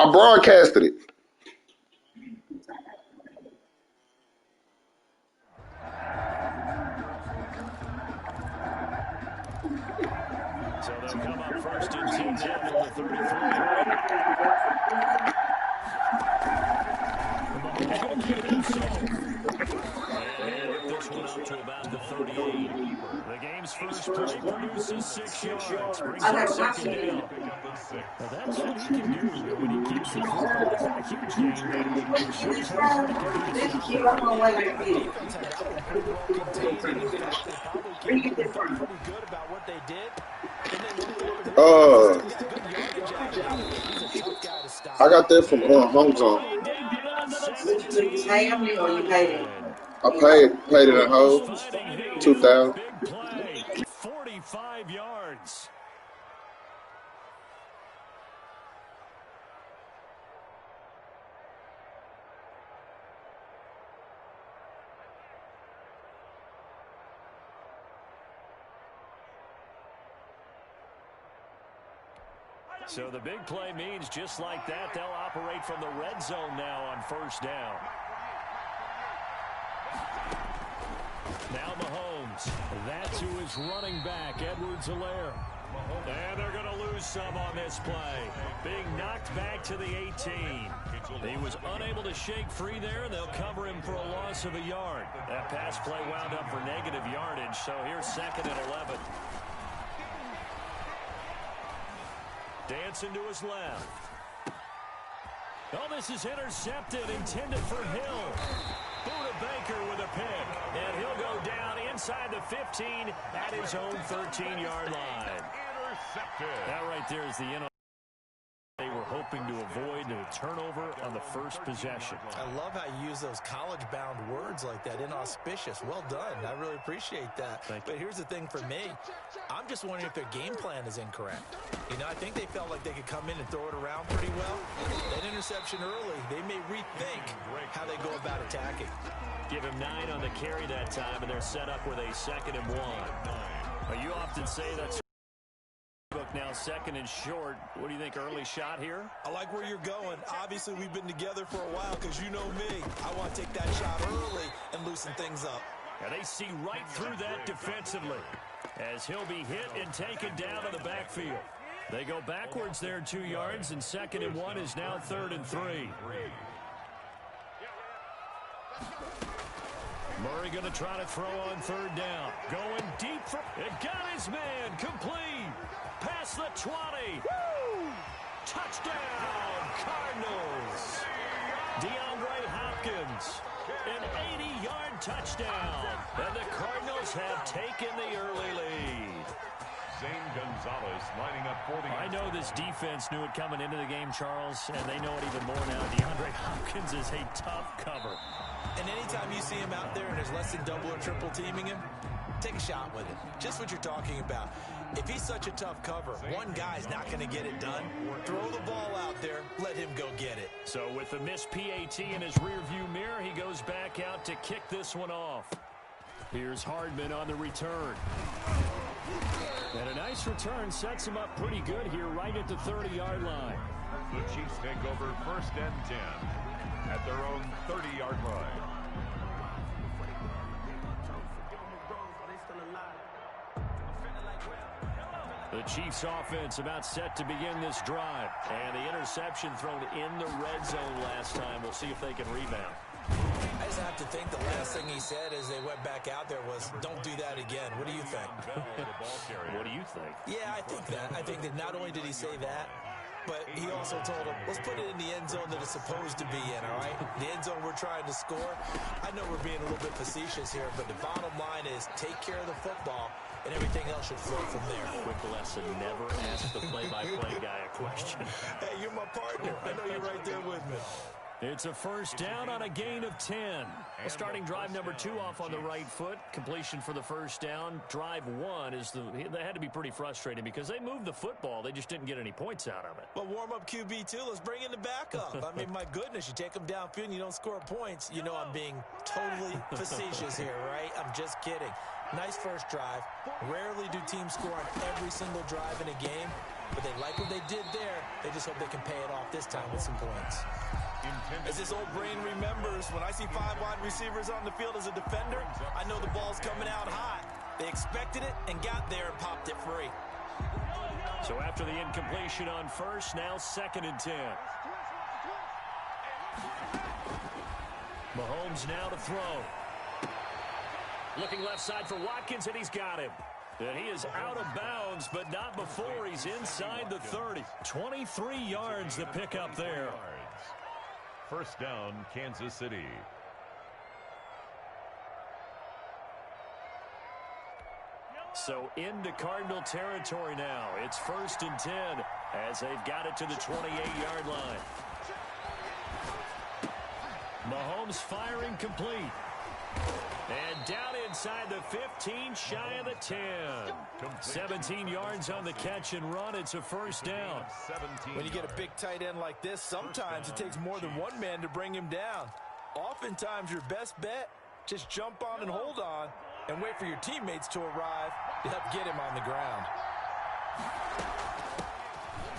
I broadcasted it. So they'll come up first and 10 now from the 33. Mahomes going to keep it himself. And he'll get this one up to about the 38. The game's first play produces 6 yards. Brings up second down. Now that's what he can do when he keeps the football. It's not a huge gain, but it shows how hard it can be to stop the run. The defense had that one pretty well contained, and in fact, they probably came up and felt pretty good about what they did. And they looked up and realized he's got good yardage out of it. He's a tough guy to stop. I got that from Home Zone. I paid it at home. 2,000. 45 yards. So the big play means just like that, they'll operate from the red zone now on first down. Now Mahomes. That's who is running back, Edwards-Helaire. And they're going to lose some on this play. Being knocked back to the 18. He was unable to shake free there, and they'll cover him for a loss of a yard. That pass play wound up for negative yardage, so here's second and 11. Dancing to his left. Oh, this is intercepted, intended for Hill. Budda Baker with a pick, and he'll go down inside the 15 at his own 13-yard line. That right there is the end. They were hoping to avoid a turnover on the first possession. I love how you use those college-bound words like that, inauspicious. Well done. I really appreciate that. But here's the thing for me. I'm just wondering if their game plan is incorrect. You know, I think they felt like they could come in and throw it around pretty well. That interception early, they may rethink how they go about attacking. Give him 9 on the carry that time, and they're set up with a 2nd and 1. Now, you often say that's now 2nd and short. What do you think, early shot here? I like where you're going. Obviously, we've been together for a while because you know me. I want to take that shot early and loosen things up. And they see right through that defensively as he'll be hit and taken down to the backfield. They go backwards there 2 yards, and 2nd and 1 is now 3rd and 3. Murray going to try to throw on 3rd down. Going deep for it. Got his man. Complete. Past the 20. Woo! Touchdown, Cardinals. DeAndre Hopkins. An 80-yard touchdown. And the Cardinals have taken the early lead. Zane Gonzalez lining up for the... I know this defense knew it coming into the game, Charles, and they know it even more now. DeAndre Hopkins is a tough cover. And anytime you see him out there and there's less than double or triple teaming him, take a shot with it. Just what you're talking about. If he's such a tough cover, one guy's not going to get it done. Throw the ball out there. Let him go get it. So with the missed PAT in his rearview mirror, he goes back out to kick this one off. Here's Hardman on the return. And a nice return sets him up pretty good here right at the 30-yard line. The Chiefs take over 1st and 10 at their own 30-yard line. The Chiefs offense about set to begin this drive. And the interception thrown in the red zone last time. We'll see if they can rebound. I just have to think the last thing he said as they went back out there was, don't do that again. What do you think? What do you think? Yeah, I think that. I think that not only did he say that, but he also told him, let's put it in the end zone that it's supposed to be in, all right? The end zone we're trying to score. I know we're being a little bit facetious here, but the bottom line is take care of the football, and everything else should flow from there. Quick lesson, never ask the play-by-play guy a question. Hey, you're my partner. I know you're right there with me. It's a first down on a gain of 10. Well, starting drive number 2 off on the right foot. Completion for the first down. Drive 1 is they had to be pretty frustrating because they moved the football. They just didn't get any points out of it. But warm-up QB, too. Let's bring in the backup. I mean, my goodness, you take them downfield and you don't score points. You know I'm being totally facetious here, right? I'm just kidding. Nice first drive. Rarely do teams score on every single drive in a game, but they like what they did there. They just hope they can pay it off this time with some points. As this old brain remembers, when I see 5 wide receivers on the field as a defender, I know the ball's coming out hot. They expected it and got there and popped it free. So after the incompletion on first, now 2nd and 10. Mahomes now to throw. Looking left side for Watkins, and he's got him. And he is out of bounds, but not before he's inside the 30. 23 yards to pick up there. First down, Kansas City. So into Cardinal territory now. It's 1st and 10 as they've got it to the 28-yard line. Mahomes firing complete. And down inside the 15, shy of the 10. 17 yards on the catch and run. It's a first down. When you get a big tight end like this, sometimes it takes more than one man to bring him down. Oftentimes, your best bet, just jump on and hold on and wait for your teammates to arrive to help get him on the ground.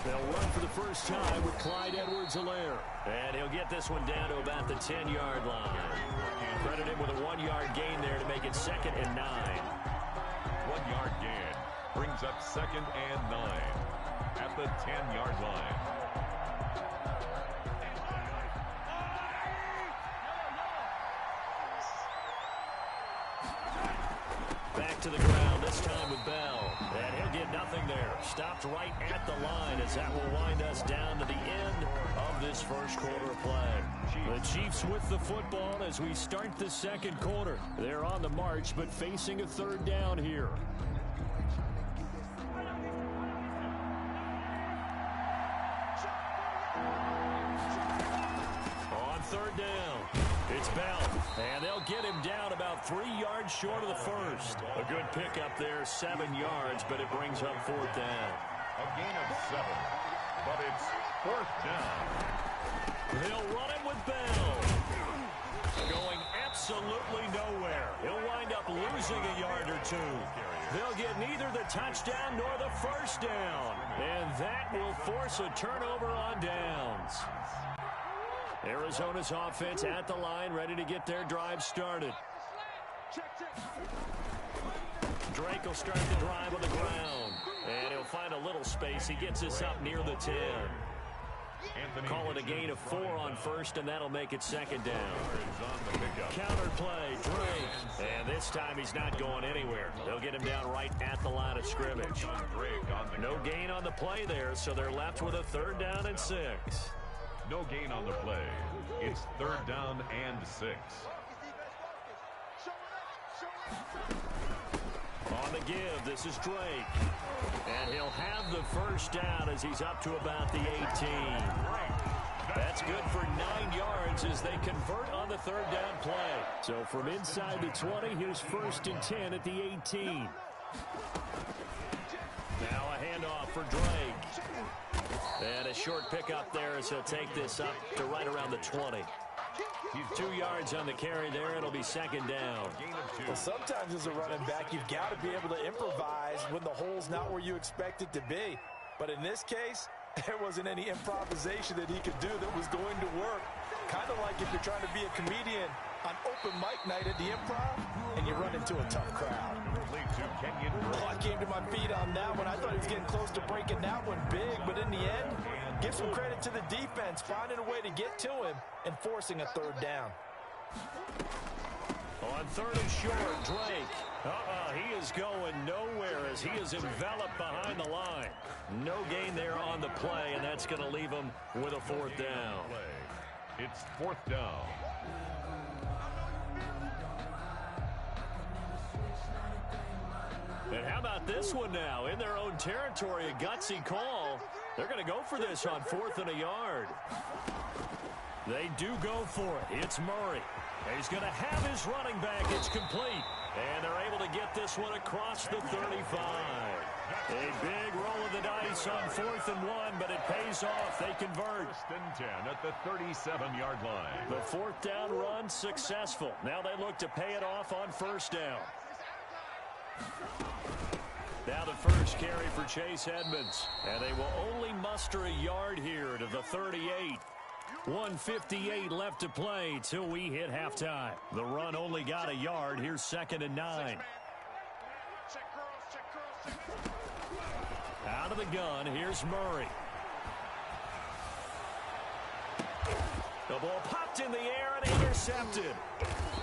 They'll run for the first time with Clyde Edwards-Helaire. And he'll get this one down to about the 10-yard line. Credit him with a 1-yard gain there to make it 2nd and 9. 1-yard gain brings up 2nd and 9 at the 10-yard line. Back to the ground, this time with Bell. And he'll get nothing there. Stopped right at the line as that will wind us down to the end of this first quarter of play. The Chiefs with the football as we start the second quarter. They're on the march, but facing a 3rd down here. On 3rd down, it's Bell, and they'll get him down about 3 yards short of the first. A good pickup there, 7 yards, but it brings up 4th down. A gain of 7, but it's 4th down. They'll run it with Bell. Going absolutely nowhere. He'll wind up losing a yard or 2. They'll get neither the touchdown nor the first down. And that will force a turnover on downs. Arizona's offense at the line, ready to get their drive started. Drake will start the drive on the ground. And he'll find a little space. He gets us up near the 10. Call it a gain of 4 on first, and that'll make it 2nd down. Counter play, Drake. And this time he's not going anywhere. They'll get him down right at the line of scrimmage. No gain on the play there, so they're left with a 3rd down and 6. No gain on the play. It's 3rd down and 6. On the give, this is Drake. And he'll have the first down as he's up to about the 18. That's good for 9 yards as they convert on the 3rd down play. So from inside the 20, here's 1st and 10 at the 18. Now a handoff for Drake. And a short pickup there as he'll take this up to right around the 20. 2 yards on the carry there. It'll be 2nd down. Well, sometimes as a running back, you've got to be able to improvise when the hole's not where you expect it to be. But in this case, there wasn't any improvisation that he could do that was going to work. Kind of like if you're trying to be a comedian on open mic night at the Improv and you run into a tough crowd. Oh, I came to my feet on that one. I thought he was getting close to breaking that one big, but in the end, give some credit to the defense, finding a way to get to him and forcing a 3rd down. On 3rd and short, Drake. He is going nowhere as he is enveloped behind the line. No gain there on the play, and that's going to leave him with a 4th down. It's 4th down. And how about this one now? In their own territory, a gutsy call. They're going to go for this on 4th and a yard. They do go for it. It's Murray. He's going to have his running back. It's complete. And they're able to get this one across the 35. A big roll of the dice on 4th and 1, but it pays off. They convert. 1st and 10 at the 37-yard line. The 4th down run successful. Now they look to pay it off on 1st down. Now the first carry for Chase Edmonds. And they will only muster a yard here to the 38. 1:58 left to play till we hit halftime. The run only got a yard. Here's 2nd and 9. Out of the gun, here's Murray. The ball popped in the air and intercepted.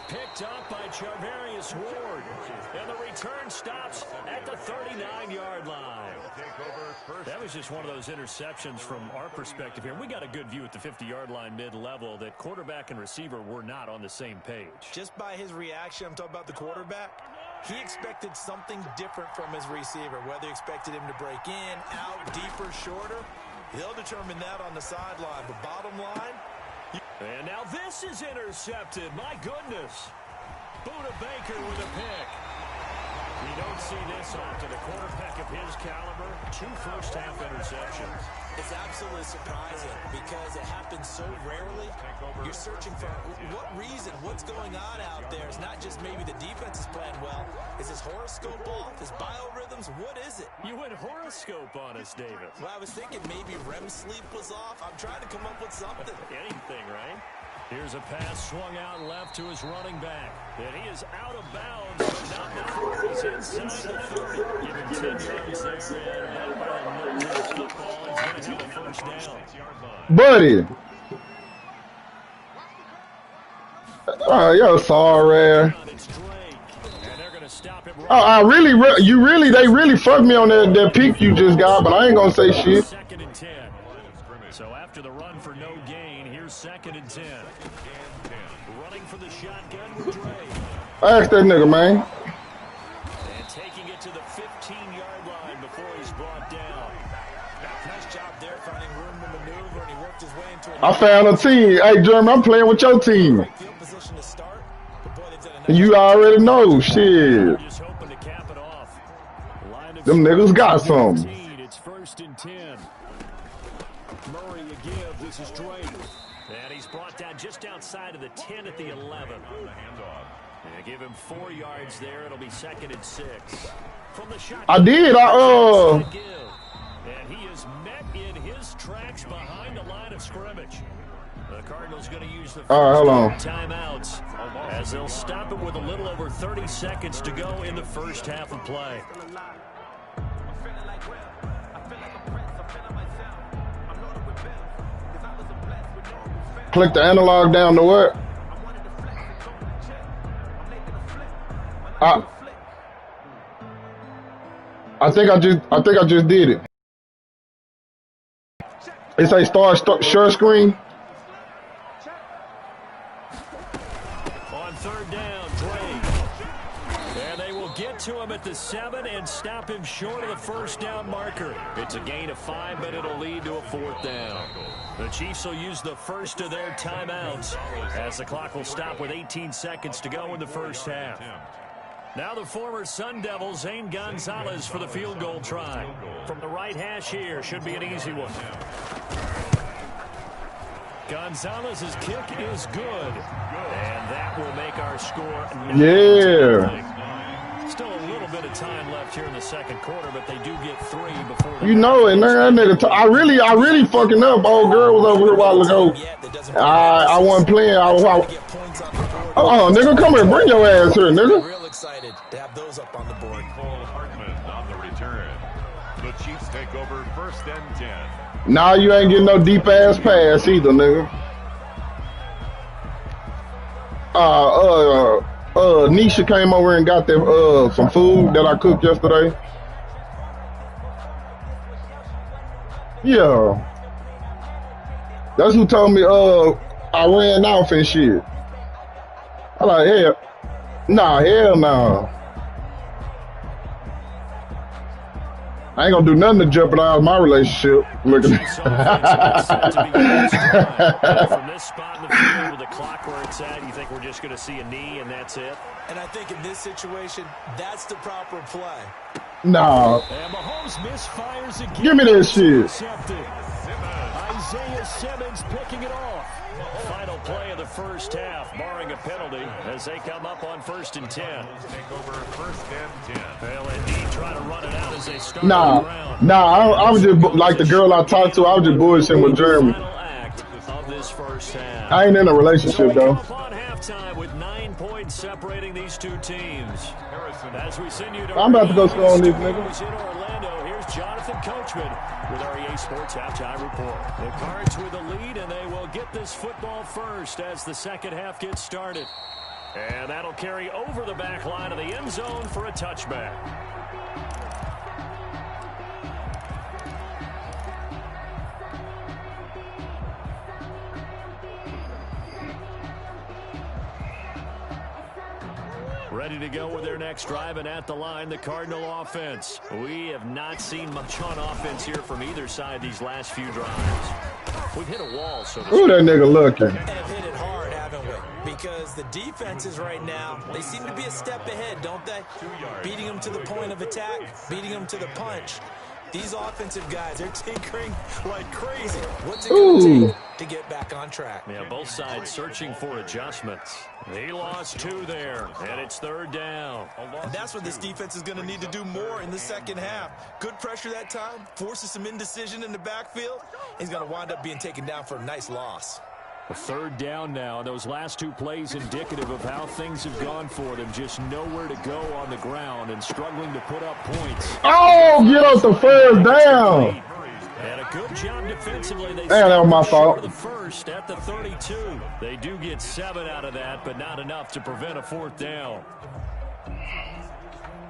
Picked up by Charvarius Ward. And the return stops at the 39-yard line. That was just one of those interceptions from our perspective here. We got a good view at the 50-yard line mid-level that quarterback and receiver were not on the same page. Just by his reaction, I'm talking about the quarterback, he expected something different from his receiver. Whether he expected him to break in, out, deeper, shorter, he'll determine that on the sideline. But bottom line... And now this is intercepted. My goodness. Budda Baker with a pick. You don't see this often. A quarterback of his caliber, 2 first-half interceptions. It's absolutely surprising because it happens so rarely. You're searching for what reason, what's going on out there. It's not just maybe the defense is playing well. Is his horoscope off? His biorhythms? What is it? You went horoscope on us, David. Well, I was thinking maybe REM sleep was off. I'm trying to come up with something. Anything, right? Here's a pass swung out left to his running back. And he is out of bounds, but not before he's inside the 30. Give him 10 yards there, and that knows the football. He's going to have a first down. Buddy. Oh, you're sorry. Oh, they really fucked me on that pick you just got, but I ain't gonna say shit. 2nd and 10. So after the run for no gain, here's 2nd and 10. Running for the shotgun with Dre. Ask that nigga, man. And taking it to the 15-yard line before he's brought down. Nice job there, finding room to maneuver, and he worked his way into it. I found a team. Hey, Jeremy, I'm playing with your team. Field position to start. You already know, shit. Just hoping to cap it off. Them niggas got some. It's 1st and 10. Murray a give. This is Drake. And he's brought down just outside of the 10 at the 11. And give him 4 yards there. It'll be 2nd and 6. From the shot. I did. And he is met in his tracks behind the line of scrimmage. The Cardinals going to use the first timeouts as they'll stop it with a little over 30 seconds to go in the first half of play. Click the analog down to what? I think I just did it. It say start share screen. On 3rd down, Drake. And they will get to him at the 7 and stop him short of the first down marker. It's a gain of 5, but it'll lead to a 4th down. The Chiefs will use the first of their timeouts as the clock will stop with 18 seconds to go in the first half. Now the former Sun Devil, Zane Gonzalez, for the field goal try. From the right hash here, should be an easy one. Gonzalez's kick is good. And that will make our score. Yeah. Still a little bit of time left here in the second quarter, but they do get 3 before the... You know it, man. That nigga, I really fucking up. Old girl was over here a while ago. I wasn't playing. Nigga, come here. Bring your ass here, nigga. Real excited to have those up on the board. Cole Hartman on the return. The Chiefs take over 1st and 10. Nah, you ain't getting no deep ass pass either, nigga. Nisha came over and got them some food that I cooked yesterday. Yeah. That's who told me I ran off and shit. I like, hell no. I ain't gonna do nothing to jeopardize my relationship. Look at From this spot in the field with the clock where it's at, you think we're just gonna see a knee and that's it? And I think in this situation, that's the proper play. Nah. And Mahomes misfires again. Give me that shit. Isaiah Simmons picking it off. Final play of the first half, barring a penalty, as they come up on 1st and 10. Take over 1st and 10. They'll indeed try to run it out as they start Nah, the ground. I was just like the girl I talked to. I was just bullshitting with Jeremy. Final act of this first half. I ain't in a relationship though. Up on halftime with 9 points separating these two teams. As we send you to I'm about to go score on these niggas. in Orlando, here's Jonathan Coachman with our EA Sports Halftime Report. The Cards with the lead, and they will get this football first as the second half gets started. And that'll carry over the back line of the end zone for a touchback. Ready to go with their next drive, and at the line, the Cardinal offense. We have not seen much on offense here from either side these last few drives. We've hit a wall, so to speak. Who that nigga looking? And have hit it hard, haven't we? Because the defenses right now, they seem to be a step ahead, don't they? Beating them to the point of attack, beating them to the punch. These offensive guys, they're tinkering like crazy. What's it going to take to get back on track? Yeah, both sides searching for adjustments. He lost 2 there, and it's 3rd down. And that's what this defense is going to need to do more in the second half. Good pressure that time, forces some indecision in the backfield. He's going to wind up being taken down for a nice loss. A 3rd down now, and those last 2 plays indicative of how things have gone for them. Just nowhere to go on the ground and struggling to put up points. Oh, get off the 1st down. And a good job defensively. They that was my fault. the first at the 32. They do get 7 out of that, but not enough to prevent a 4th down.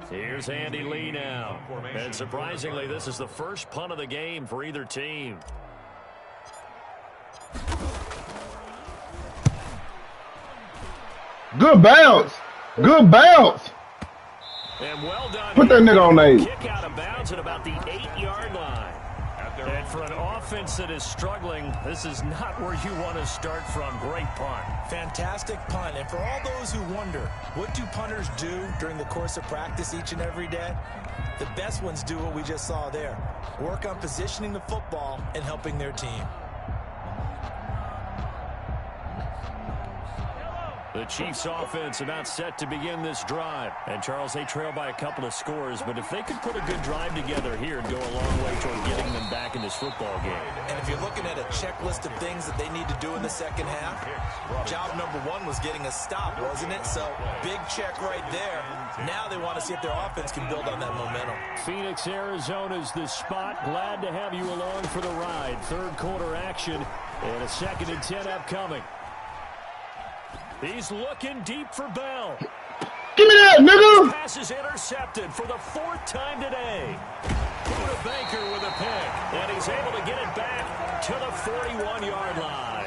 Here's Andy Lee now. And surprisingly, this is the first punt of the game for either team. Good bounce. Good bounce. And well done. Put that nigga on 8. Kick out of bounds at about the 8-yard line. And for an offense that is struggling, this is not where you want to start from. Great punt. Fantastic punt. And for all those who wonder, what do punters do during the course of practice each and every day? The best ones do what we just saw there. Work on positioning the football and helping their team. The Chiefs offense about set to begin this drive. And Charles, they trail by a couple of scores, but if they could put a good drive together here and go a long way toward getting them back in this football game. And if you're looking at a checklist of things that they need to do in the second half, job number 1 was getting a stop, wasn't it? So big check right there. Now they want to see if their offense can build on that momentum. Phoenix, Arizona's the spot. Glad to have you along for the ride. 3rd quarter action and a 2nd and 10 upcoming. He's looking deep for Bell. Give me that, nigga. Pass is intercepted for the 4th time today. Buda Baker with a pick, and he's able to get it back to the 41-yard line.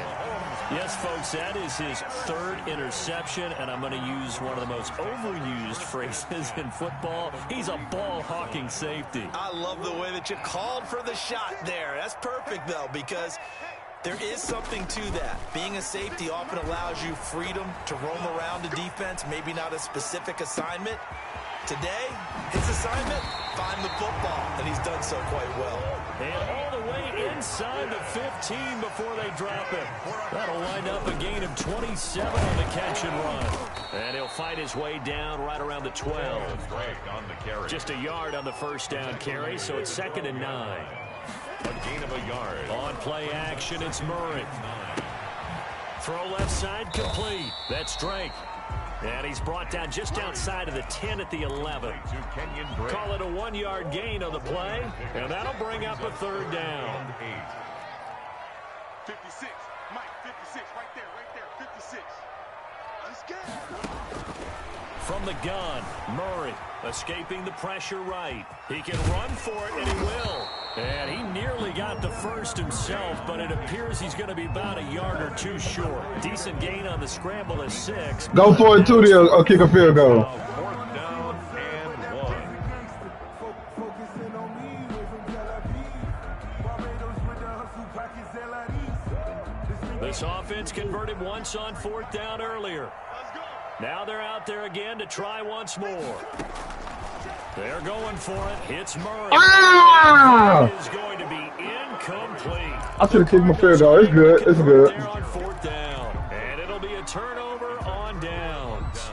Yes, folks, that is his 3rd interception, and I'm going to use one of the most overused phrases in football. He's a ball-hawking safety. I love the way that you called for the shot there. That's perfect, though, because there is something to that. Being a safety often allows you freedom to roam around the defense, maybe not a specific assignment. Today, his assignment, find the football, and he's done so quite well. And all the way inside the 15 before they drop it. That'll wind up a gain of 27 on the catch and run. And he'll fight his way down right around the 12. Just a yard on the 1st down carry, so it's 2nd and 9. A gain of a yard. On play action, it's Murray. Throw left side complete. That's Drake. And he's brought down just outside of the 10 at the 11. Call it a 1-yard gain on the play, and that'll bring up a 3rd down. 56, Mike, 56, right there, 56. Let's go. From the gun, Murray escaping the pressure right. He can run for it, and he will. And he nearly got the first himself, but it appears he's going to be about a yard or 2 short. Decent gain on the scramble is 6. Go for it, too, to kick a field goal. 4th down and 1. This offense converted once on 4th down earlier. Now they're out there again to try once more. They're going for it. It's Murray. Ah! It is going to be incomplete. I should have kicked my field goal. It's good. It's good. There on 4th down. And it'll be a turnover on downs.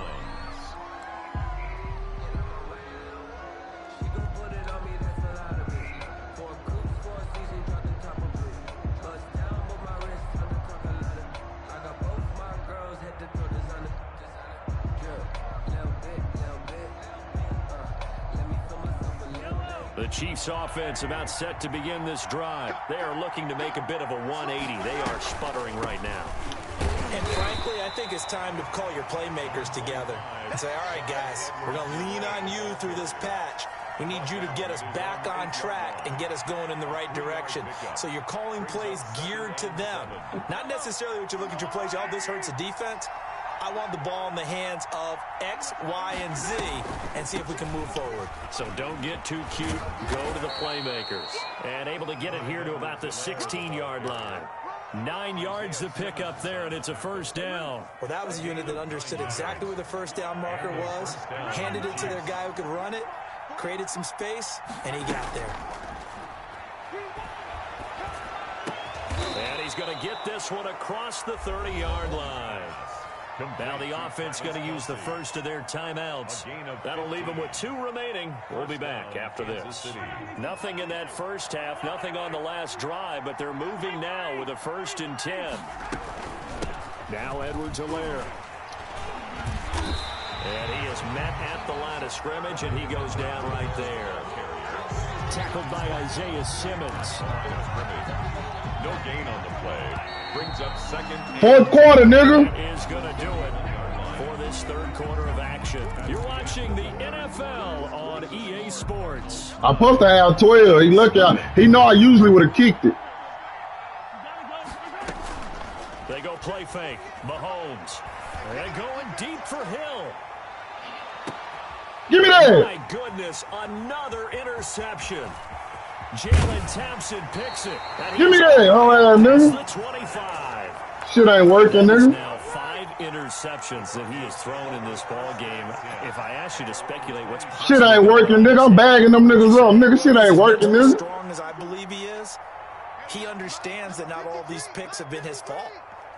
The Chiefs offense about set to begin this drive. They are looking to make a bit of a 180. They are sputtering right now. And frankly, I think it's time to call your playmakers together and say, all right, guys, we're going to lean on you through this patch. We need you to get us back on track and get us going in the right direction. So you're calling plays geared to them. Not necessarily what you look at your plays, oh, this hurts the defense. I want the ball in the hands of X, Y, and Z and see if we can move forward. So don't get too cute. Go to the playmakers. And able to get it here to about the 16-yard line. 9 yards to pick up there, and it's a first down. Well, that was a unit that understood exactly where the first down marker was, handed it to their guy who could run it, created some space, and he got there. And he's going to get this one across the 30-yard line. Now the offense going to use the first of their timeouts. That'll leave them with 2 remaining. We'll be back after this. Nothing in that first half, nothing on the last drive, but they're moving now with a 1st and 10. Now Edwards-Helaire. And he is met at the line of scrimmage, and he goes down right there. Tackled by Isaiah Simmons. No gain on the play. Brings up 2nd. 4th quarter, nigga. Is going to do it for this 3rd quarter of action. You're watching the NFL on EA Sports. I'm supposed to have 12. He look out. He know I usually would have kicked it. They go play fake. Mahomes. And going deep for Hill. Give me that. My goodness, another interception. Jalen Thompson picks it. Give me that. Oh, nigga. The 25. Shit ain't working, nigga. Now 5 interceptions that he has thrown in this ball game. If I ask you to speculate what's Shit ain't working, nigga. I'm bagging them niggas up. Nigga, shit ain't working, As nigga. strong as I believe he is, he understands that not all of these picks have been his fault.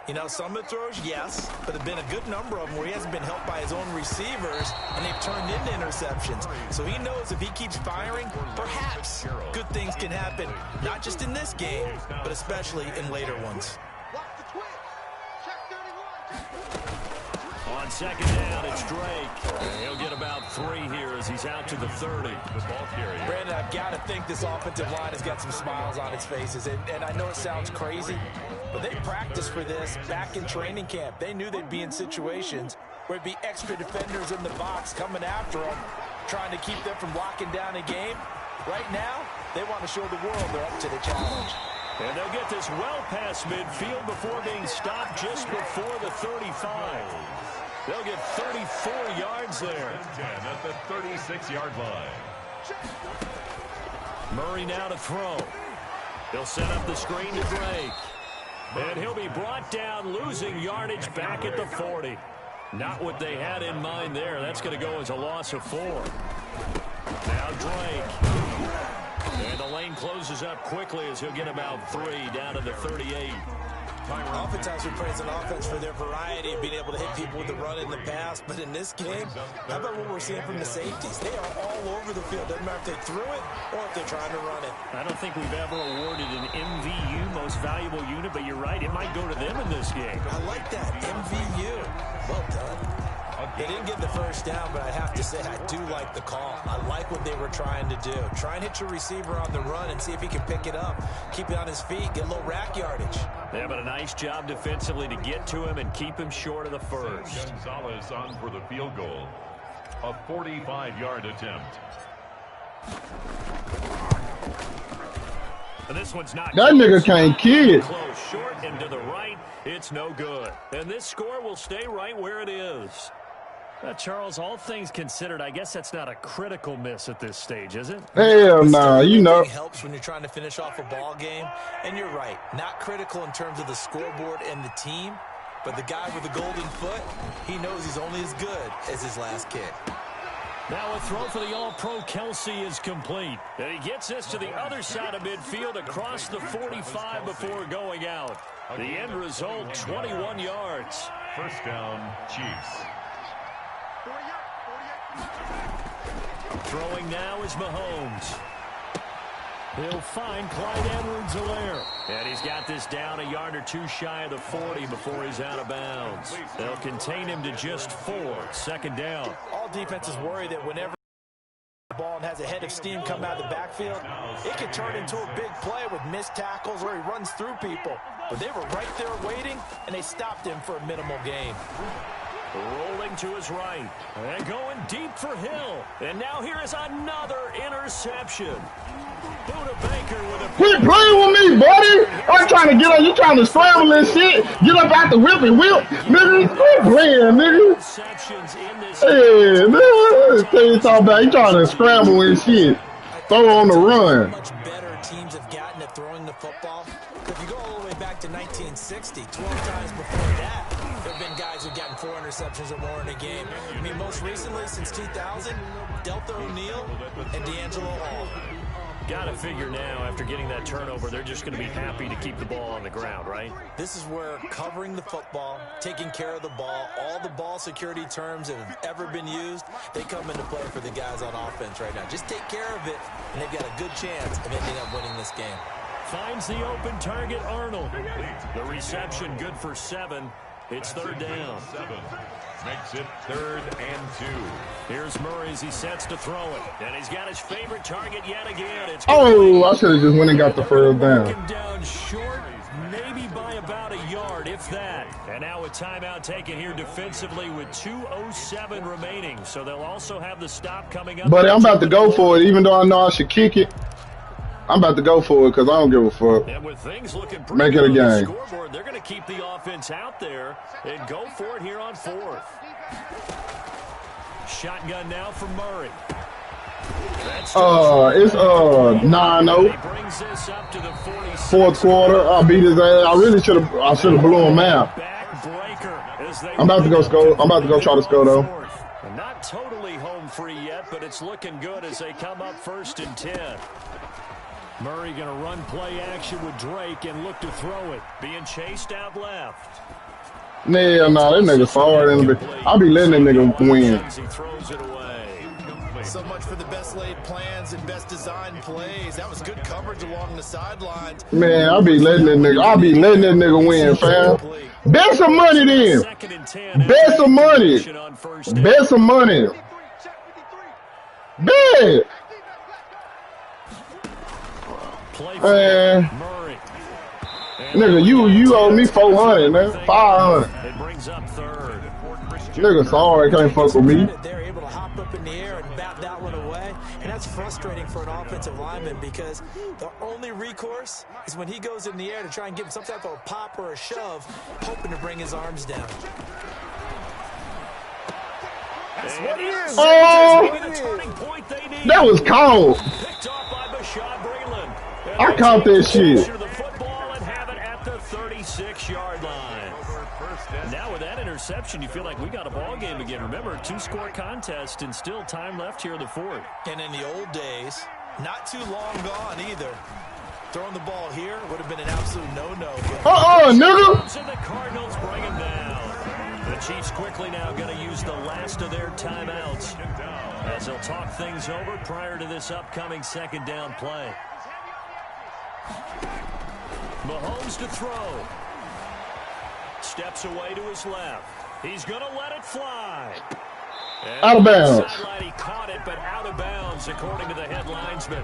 You know, some of the throws, yes, but there have been a good number of them where he hasn't been helped by his own receivers, and they've turned into interceptions. So he knows if he keeps firing, perhaps good things can happen, not just in this game, but especially in later ones. on 2nd down. It's Drake. And he'll get about 3 here as he's out to the 30. The ball carrier. Brandon, I've got to think this offensive line has got some smiles on its faces. And I know it sounds crazy, but they practiced for this back in training camp. They knew they'd be in situations where it'd be extra defenders in the box coming after them, trying to keep them from locking down a game. Right now, they want to show the world they're up to the challenge. And they'll get this well past midfield before being stopped just before the 35. They'll get 34 yards there. 10 at the 36-yard line. Murray now to throw. He'll set up the screen to Drake. And he'll be brought down, losing yardage back at the 40. Not what they had in mind there. That's going to go as a loss of 4. Now Drake. And the lane closes up quickly as he'll get about 3 down to the 38. Oftentimes we praise an offense for their variety of being able to hit people with the run in the pass, but in this game, how about what we're seeing from the safeties? They are all over the field. Doesn't matter if they threw it or if they're trying to run it. I don't think we've ever awarded an MVU, most valuable unit, but you're right, it might go to them in this game. I like that, MVU. Well done. They didn't get the first down, but I have to say I do like the call. I like what they were trying to do. Try and hit your receiver on the run and see if he can pick it up. Keep it on his feet, get a little rack yardage. Yeah, but a nice job defensively to get to him and keep him short of the first. Gonzalez on for the field goal. A 45-yard attempt. And this one's not That nigga can't kid. close, short and to the right. It's no good. And this score will stay right where it is. Charles, all things considered, I guess that's not a critical miss at this stage, is it? Hell nah, you know. It helps when you're trying to finish off a ball game. And you're right, not critical in terms of the scoreboard and the team, but the guy with the golden foot, he knows he's only as good as his last kick. Now a throw for the All-Pro Kelsey is complete. And he gets this to the other side of midfield across the 45 before going out. The end result, 21 yards. First down, Chiefs. Throwing now is Mahomes. He'll find Clyde Edwards-Helaire. And he's got this down a yard or two shy of the 40 before he's out of bounds. They'll contain him to just 4. Second down. All defenses worry that whenever the ball and has a head of steam come out of the backfield, it could turn into a big play with missed tackles where he runs through people. But they were right there waiting, and they stopped him for a minimal gain. Rolling to his right. And going deep for Hill. And now here is another interception. Buda Baker with a... Quit playing with me, buddy. I'm trying to get on. You trying to scramble and shit. Get up out the whip and whip. Nigga, quit playing, nigga. Interceptions in this... Hey, nigga. Tell you talking about. You trying to scramble and shit. Throw on the run. Much better teams have gotten at throwing the football. If you go all the way back to 1960, 12 times before that, there have been guys who've gotten 4 interceptions or more in a game. I mean, most recently, since 2000, Delta O'Neal and D'Angelo Hall. Got to figure now, after getting that turnover, they're just going to be happy to keep the ball on the ground, right? This is where covering the football, taking care of the ball, all the ball security terms that have ever been used, they come into play for the guys on offense right now. Just take care of it, and they've got a good chance of ending up winning this game. Finds the open target, Arnold. The reception good for 7. It's third down. 7 makes it 3rd and 2. Here's Murray as he sets to throw it. And he's got his favorite target yet again. It's Oh, I should have just went and got the first down. down short, maybe by about a yard, if that. And now a timeout taken here defensively with 2:07 remaining. So they'll also have the stop coming up. But I'm about to go for it, even though I know I should kick it. I'm about to go for it because I don't give a fuck. And with things looking pretty Make it a good on the game. scoreboard, they're going to keep the offense out there and go for it here on 4th. Shotgun now for Murray. It's 9-0. He brings this up to the 46. Fourth quarter. I beat his ass. I should have blew him out. Backbreaker as they I'm about to go score. I'm about to go try to score though. And not totally home free yet, but it's looking good as they come up 1st and 10. Murray going to run play action with Drake and look to throw it. Being chased out left. Nah, that nigga forward in the bit. I'll be letting that nigga win. He throws it away. So much for the best laid plans and best designed plays. That was good coverage along the sidelines. Man, I'll be letting that nigga win, fam. Bet some money then. Bet some money. Bet some money. Bet. Man. Nigga, you owe me 400, man. 500. It brings up 3rd. Nigga, sorry, can't fuck with me. They're able to hop up in the air and bat that one away, and that's frustrating for an offensive lineman because the only recourse is when he goes in the air to try and give him some type of a pop or a shove, hoping to bring his arms down. That's what it is. Oh, that was cold. Picked off by Bashaud Breeland. I caught that shit. The football and have it at the 36-yard line. Now with that interception, you feel like we got a ball game again. Remember, a 2-score contest and still time left here in the 4th. And in the old days, not too long gone either. Throwing the ball here would have been an absolute no-no. Nigga. So the Cardinals bring him down. The Chiefs quickly now going to use the last of their timeouts as they'll talk things over prior to this upcoming 2nd down play. Mahomes to throw. Steps away to his left. He's going to let it fly. And out of bounds. He caught it, but out of bounds, according to the head linesman.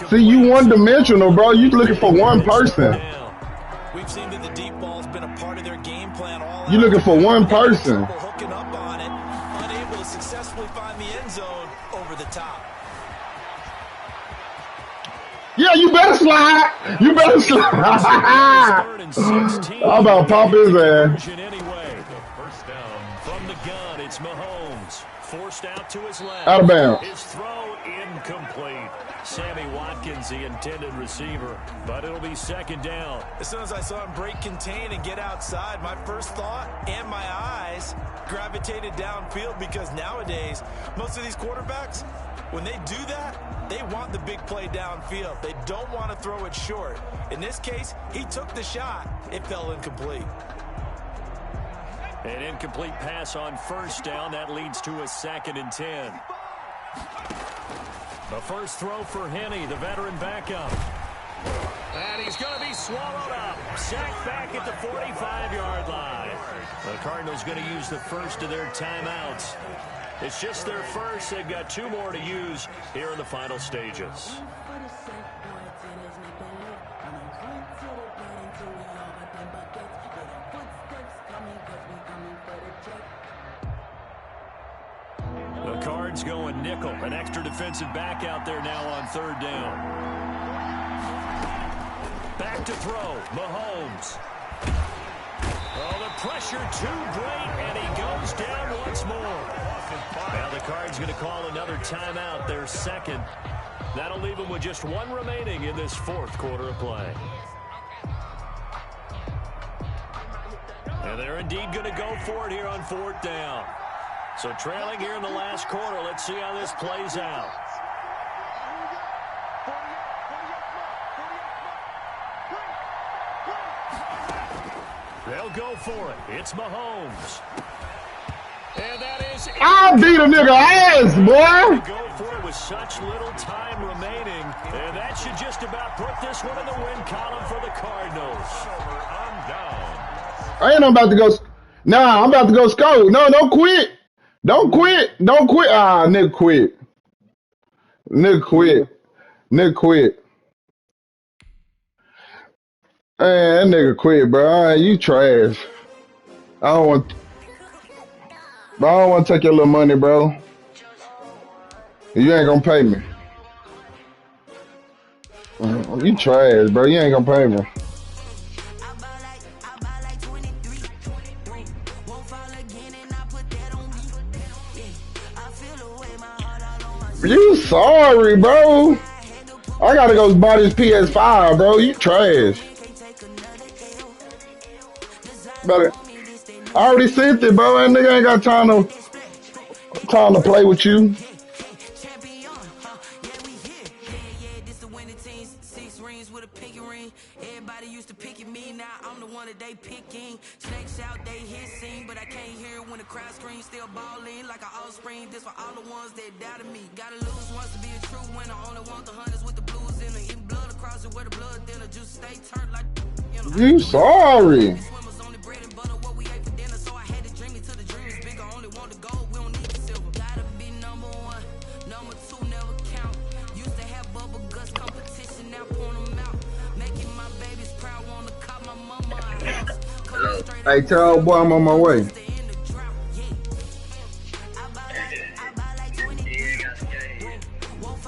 See, you one-dimensional, bro. You looking for one person. We've seen that the deep ball's been a part of their game plan all You looking for one person. hooking up on it, unable to successfully find the end zone over the top. Yeah, you better slide. You better slide. I'm about to pop his ass. First down from the gun. It's Mahomes forced out to his left. Out of bounds. His throw incomplete. Sammy Watkins, the intended receiver. But it'll be second down. As soon as I saw him break contain and get outside, my first thought and my eyes gravitated downfield, because nowadays, most of these quarterbacks, when they do that, they want the big play downfield. They don't want to throw it short. In this case, he took the shot. It fell incomplete. An incomplete pass on first down. That leads to a 2nd and 10. The first throw for Henne, the veteran backup. And he's going to be swallowed up. Sacked back at the 45-yard line. The Cardinals going to use the first of their timeouts. It's just their first. They've got 2 more to use here in the final stages. The Cards going nickel. An extra defensive back out there now on 3rd down. Back to throw. Mahomes. Oh, the pressure too great, and he goes down once more. Now the Cards going to call another timeout, their second. That'll leave them with just 1 remaining in this 4th quarter of play. And they're indeed going to go for it here on 4th down. So trailing here in the last quarter. Let's see how this plays out. They'll go for it. It's Mahomes. And that is... I beat a nigga ass, boy. Go for it with such little time remaining. And that should just about put this one in the win column for the Cardinals. I'm down. I ain't about to go. Nah, I'm about to go score. No, don't quit. Don't quit. Don't quit. Ah, nigga quit. Nigga quit. Nigga quit. Man, that nigga quit, bro. All right, you trash. I don't want to take your little money, bro. You ain't gonna pay me. You trash, bro. You ain't gonna pay me. You sorry, bro. I gotta go buy this PS5, bro. You trash. But I already sent it, bro. That nigga ain't got time to play with you. You sorry. Hey, tell old boy I'm on my way.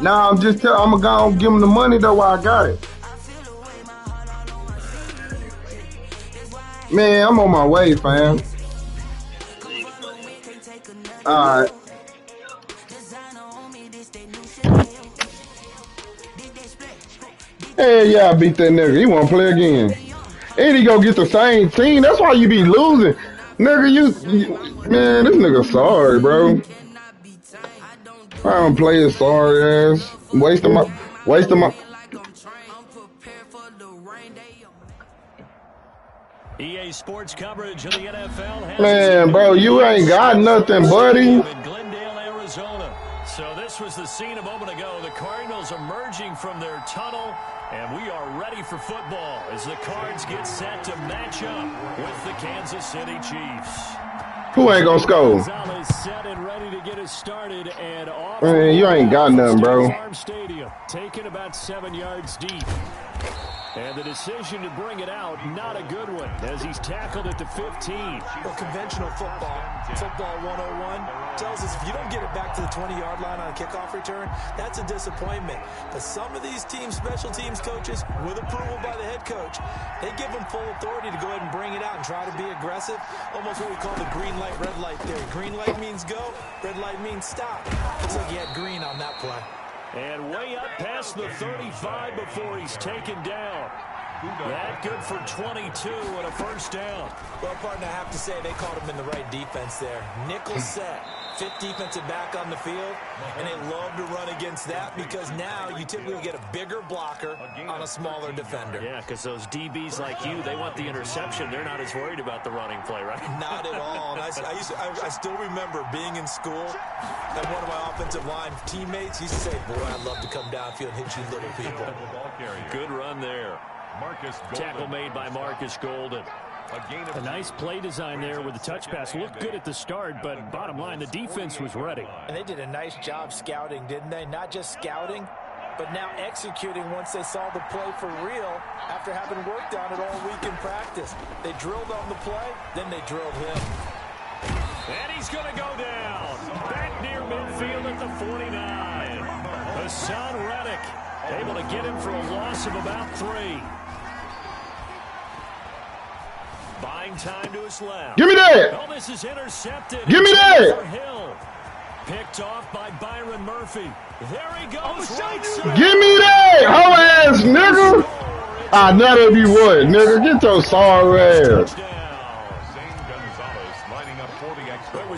Nah, I'm just I'm gonna go and give him the money though while I got it. Man, I'm on my way, fam. Alright. Hey, yeah, I beat that nigga. He wanna play again. And he go get the same team. That's why you be losing. Nigga, man, this nigga sorry, bro. I don't play his sorry ass. Wasting my EA Sports coverage of the NFL. Man, bro, you ain't got nothing, buddy. In Glendale, Arizona. So this was the scene a moment ago. The Cardinals emerging from their tunnel, and we are ready for football as the Cards get set to match up with the Kansas City Chiefs. Who ain't gonna score? Gonzalez set and ready to get us started, and off. Man, you ain't got nothing, bro. Farm Stadium, taken about 7 yards deep. And the decision to bring it out, not a good one, as he's tackled at the 15. Well, conventional football 101, tells us if you don't get it back to the 20-yard line on a kickoff return, that's a disappointment. But some of these teams, special teams coaches, with approval by the head coach, they give them full authority to go ahead and bring it out and try to be aggressive. Almost what we call the green light, red light theory. Green light means go, red light means stop. Looks like you had green on that play. And way up past the 35 before he's taken down. That good for 22 and a first down. Well, partner, I have to say they caught him in the right defense there. Nickel set, fifth defensive back on the field, and they love to run against that because now you typically get a bigger blocker on a smaller defender. Yeah, because those DBs like you, they want the interception. They're not as worried about the running play, right? Not at all. And I still remember being in school, and one of my offensive line teammates used to say, boy, I'd love to come downfield and hit you little people. Good run there. Tackle made by Marcus Golden. A nice play design there with the touch pass. Looked good at the start, but bottom line, the defense was ready. And they did a nice job scouting, didn't they? Not just scouting, but now executing once they saw the play for real after having worked on it all week in practice. They drilled on the play, then they drilled him. And he's going to go down. Back near midfield at the 49. Hassan Reddick able to get him for a loss of about 3. Buying time to his left. Give me that. Oh, this is intercepted. Give me that. Hill. Picked off by Byron Murphy. There he goes. Right side. Give me that. Hoe ass nigga. I know be what, nigga. Get your sorry ass.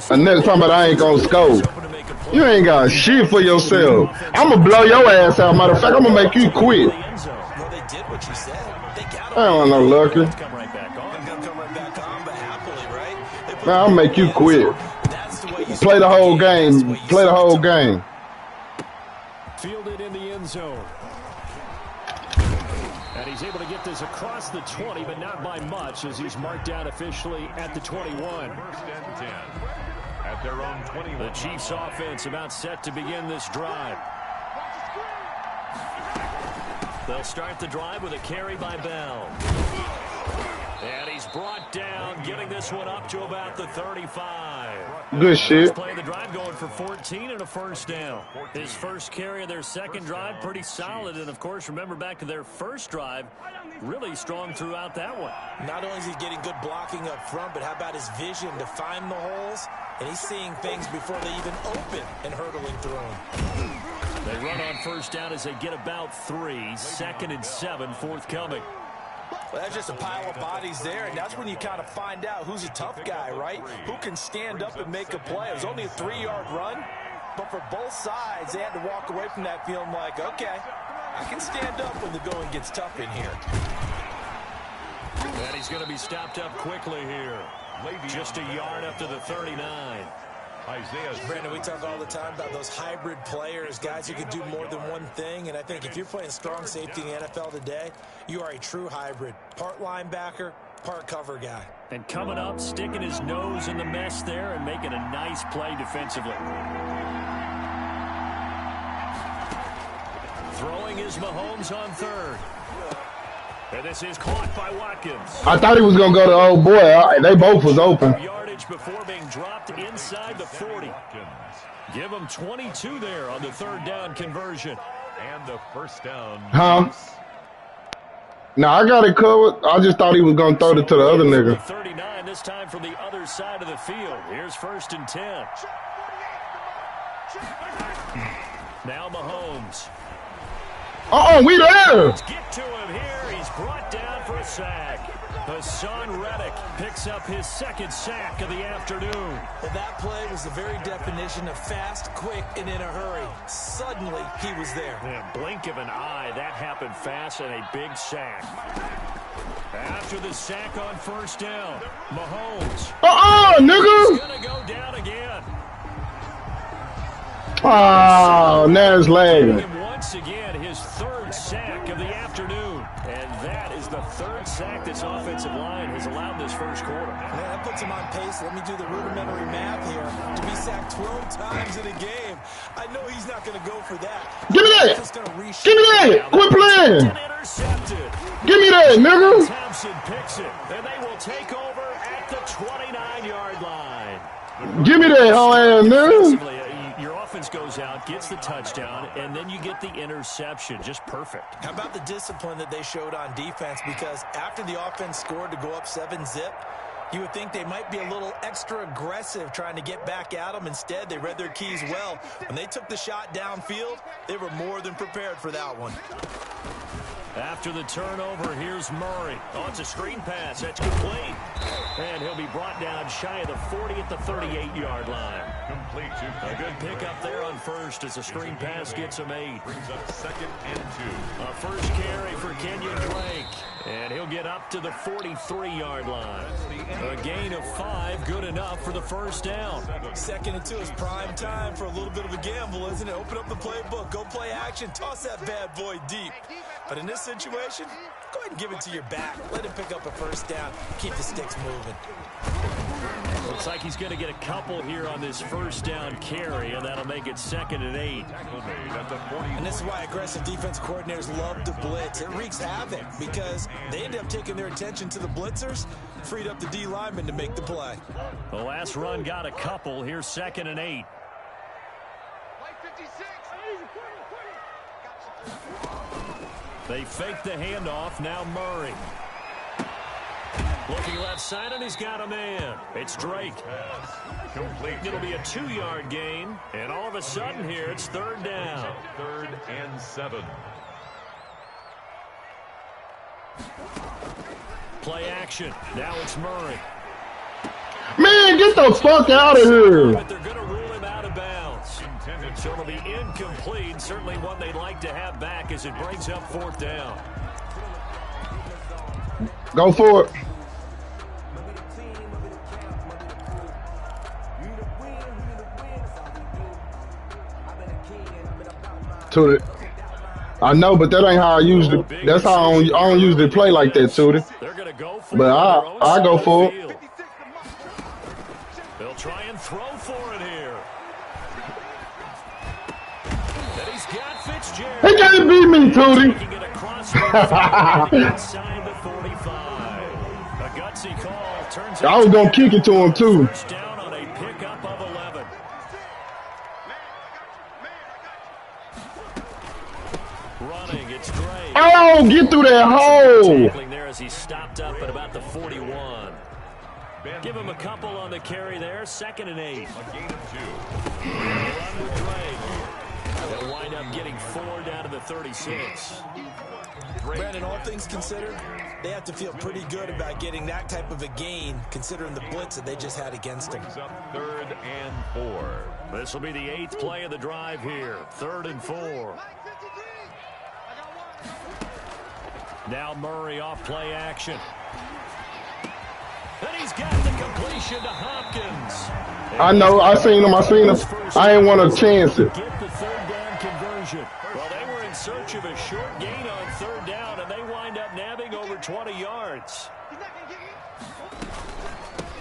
And next time I ain't gonna score. You ain't got shit for yourself. I'm gonna blow your ass out. Matter of fact, I'm gonna make you quit. Well, they did what you said. They got I don't know, Lucky. come right back on, but happily, right? Man, I'll make you quit. Play the whole game. Play the whole game. Fielded in the end zone. And he's able to get this across the 20, but not by much as he's marked down officially at the 21. First and 10 at their own 21. The Chiefs offense about set to begin this drive. They'll start the drive with a carry by Bell. And he's brought down, getting this one up to about the 35. Good shit. Play the drive going for 14 and a first down. His first carry of their second drive, pretty solid. And, of course, remember back to their first drive, really strong throughout that one. Not only is he getting good blocking up front, but how about his vision to find the holes? And he's seeing things before they even open and hurtling through them. They run on first down as they get about 3. 2nd and 7 forthcoming. Well, that's just a pile of bodies there, and that's when you kind of find out who's a tough guy, right? Who can stand up and make a play. It was only a 3-yard run, but for both sides, they had to walk away from that feeling like, okay, I can stand up when the going gets tough in here. And he's going to be stopped up quickly here. Just a yard up to the 39. Brandon, we talk all the time about those hybrid players, guys who can do more than one thing. And I think if you're playing strong safety in the NFL today, you are a true hybrid. Part linebacker, part cover guy. And coming up, sticking his nose in the mess there and making a nice play defensively. Throwing is Mahomes on third. And this is caught by Watkins. I thought he was going to go to old boy. They both was open. Yardage before being dropped inside the 40. Give him 22 there on the third down conversion. And the first down. Huh? No, I got it covered. I just thought he was going to throw it to the other nigga. 39 this time from the other side of the field. Here's 1st and 10. Now Mahomes. We there. Let's get to him here. He's brought down for a sack. Hassan Reddick picks up his 2nd sack of the afternoon. Well, that play was the very definition of fast, quick, and in a hurry. Suddenly, he was there. Yeah, blink of an eye, that happened fast and a big sack. After the sack on first down, Mahomes. Nigga. He's going to go down again. Oh, now it's lagging. Once again, his 3rd sack of the afternoon. And that is the 3rd sack this offensive line has allowed this first quarter. Man, that puts him on pace. Let me do the rudimentary math here. To be sacked 12 times in a game, I know he's not going to go for that. Give me that. Give me that. Quit playing. Intercepted. Give me that, nigga. Thompson picks it, and they will take over at the 29-yard line. Give me that, whole ass nigga. Your offense goes out, gets the touchdown, and then you get the interception. Just perfect. How about the discipline that they showed on defense? Because after the offense scored to go up 7-zip, You would think they might be a little extra aggressive trying to get back at them. Instead, they read their keys well. When they took the shot downfield, they were more than prepared for that one. After the turnover, here's Murray. Oh, it's a screen pass. That's complete. And he'll be brought down shy of the 40 at the 38-yard line. Complete to A good pickup there on first as the screen pass gets him 8. Brings up 2nd and 2. A first carry for Kenyon Drake. And he'll get up to the 43-yard line. A gain of 5, good enough for the first down. 2nd and 2 is prime time for a little bit of a gamble, isn't it? Open up the playbook, go play action, toss that bad boy deep. But in this situation, go ahead and give it to your back. Let him pick up a first down. Keep the sticks moving. Looks like he's going to get a couple here on this first down carry, and that'll make it 2nd and 8. And this is why aggressive defense coordinators love to blitz. It wreaks havoc because they end up taking their attention to the blitzers, freed up the D lineman to make the play. The last run got a couple. Here's 2nd and 8. They fake the handoff. Now Murray. Looking left side, and he's got a man. It's Drake. Complete. It'll be a 2-yard gain, and all of a sudden here, it's 3rd down. 3rd and 7. Play action. Now it's Murray. Man, get the fuck out of here. But they're going to rule him out of bounds. So it'll be incomplete. Certainly one they'd like to have back as it brings up 4th down. Go for it. Tootie. I know, but that ain't how I usually. That's how I don't usually play like that, Tootie. They're going to go for But I go for it. it. They'll try and throw for it here. And he's got Fitzgerald. He can't beat me, Tootie. Taking it across the inside the 45. A gutsy call turns I was gonna kick it to him too. first down on a pickup of 11. Running, it's Drake. Oh, get through that hole. Tackling there as he stopped up at about the 41. Give him a couple on the carry there. 2nd and 8. A gain of 2. Run with Drake. They'll wind up getting 4 down to the 36. Brandon, all things considered, they have to feel pretty good about getting that type of a gain, considering the blitz that they just had against them. Brings up 3rd and 4. This will be the 8th play of the drive here. 3rd and 4. Now Murray off play action. And he's got the completion to Hopkins. I know. I seen him. I ain't want to chance it. Get the 3rd down conversion. Well, they were in search of a short gain on 3rd down, and they wind up nabbing over 20 yards.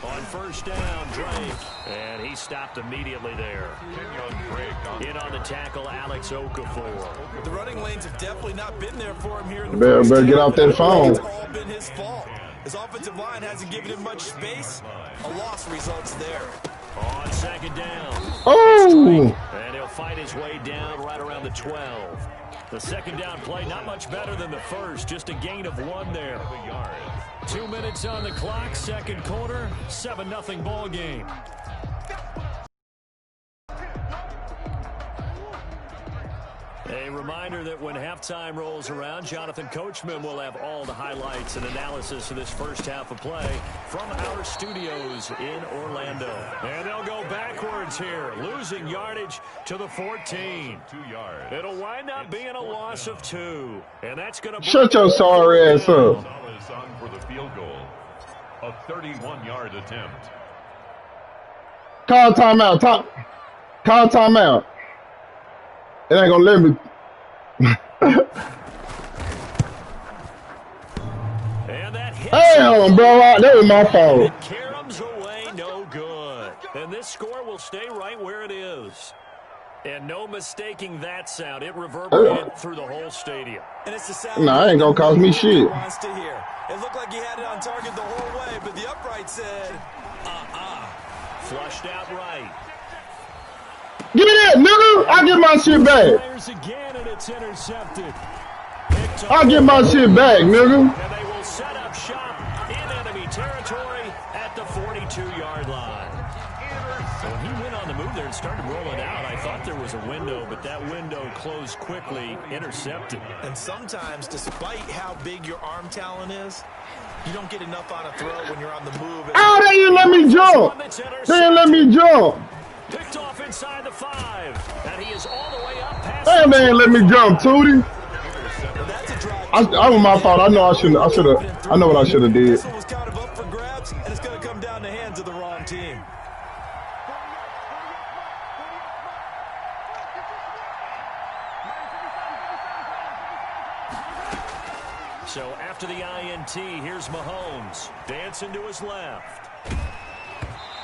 On first down, Drake. And he stopped immediately there. Kenyon Drake In on the tackle, Alex Okafor. The running lanes have definitely not been there for him here in the Better first get half. out that phone. It's all been his fault. His offensive line hasn't given him much space. A loss results there. On 2nd down. Oh, And he'll fight his way down right around the 12. The 2nd down play, not much better than the first. Just a gain of 1 there. 2 minutes on the clock, 2nd quarter, 7-0 ball game. A reminder that when halftime rolls around, Jonathan Coachman will have all the highlights and analysis of this first half of play from our studios in Orlando. And they'll go backwards here, losing yardage to the 14. 2 yards. It'll wind up being a loss of 2. And that's going to shut your sorry ass up. Gonzalez on for the field goal. A 31-yard attempt. Call timeout. Call timeout. It ain't gonna let me. And that hits. Damn, bro. That was my fault. It caroms away, no good. And this score will stay right where it is. And no mistaking that sound. It reverberated through the whole stadium. And it's the sound Nah, it ain't gonna cost me shit. wants to hear. It looked like he had it on target the whole way, but the upright said, Flushed out right. Give me that, nigga. I get my shit back. Fires again, and it's intercepted. I get my shit back, nigga. And they will set up shop in enemy territory at the but that window closed quickly, intercepted. And sometimes, despite how big your arm talent is, you don't get enough on a throw when you're on the move. Oh, they didn't let me jump. They didn't let me jump. Picked off inside the 5, and he is all the way up past. Damn, they ain't let me jump, Tootie. That's a drive. I was my fault. I know I shouldn't. I should have. I know what I should have did. This one was kind of up for grabs, and it's going to come down the hands of the wrong team. So after the INT, here's Mahomes. Dancing to his left.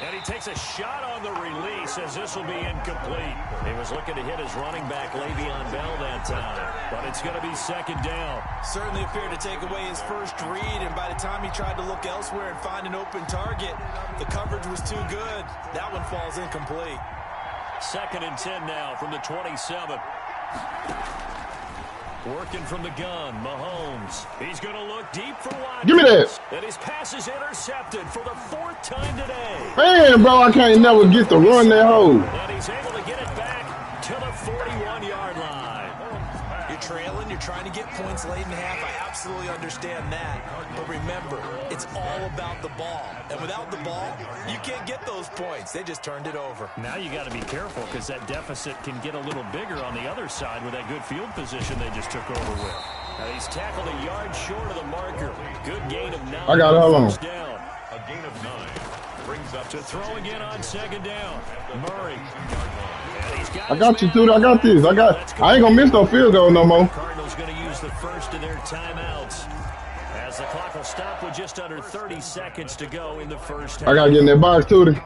And he takes a shot on the release as this will be incomplete. He was looking to hit his running back, Le'Veon Bell, that time. But it's going to be second down. Certainly appeared to take away his first read, and by the time he tried to look elsewhere and find an open target, the coverage was too good. That one falls incomplete. 2nd and 10 now from the 27. Working from the gun, Mahomes. He's going to look deep for Watkins. Give me that. And his pass is intercepted for the 4th time today. Man, bro, I can't never get to run that hole. And he's able to get it back to the 41-yard line. You're trailing, you're trying to get points late in the half. I absolutely understand that. But remember, it's all about the ball. And without the ball, you can't get those points. They just turned it over. Now you got to be careful because that deficit can get a little bigger on the other side with that good field position they just took over with. Now he's tackled a yard short of the marker. Good gain of 9. I got it. Hold on. Down. A gain of 9 brings up To throw again on 2nd down. Murray. I got you, Tootie. I got this. I ain't gonna miss no field goal no more. Cardinals going to use the first of their timeouts as the clock will stop with just under 30 seconds to go in the first half. I gotta get in that box, Tootie.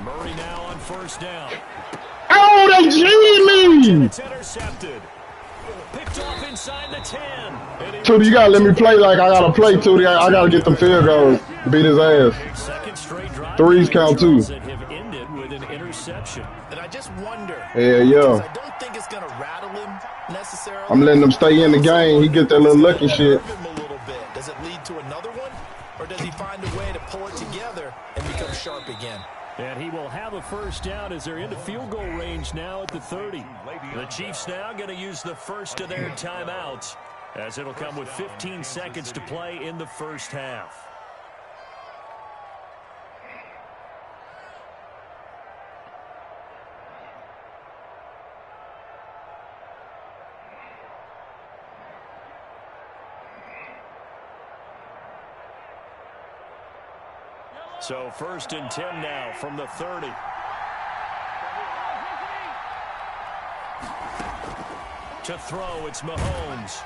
Murray now on 1st down. Oh, they cheated me. It's intercepted. Picked off inside the 10. Tootie, you gotta let me play like I gotta play, Tootie. I gotta get them field goals. Beat his ass. 2nd straight drive. Threes count too. That have ended with an interception. And I just wonder. Yeah. I don't think it's going to rattle him necessarily. I'm letting him stay in the game. He get that little lucky shit. Him a little bit. Does it lead to another one? Or does he find a way to pull it together and become sharp again? And he will have a 1st down as they're into field goal range now at the 30. The Chiefs now going to use the first of their timeouts as it'll come with 15 seconds to play in the first half. So 1st and 10 now from the 30. To throw, it's Mahomes.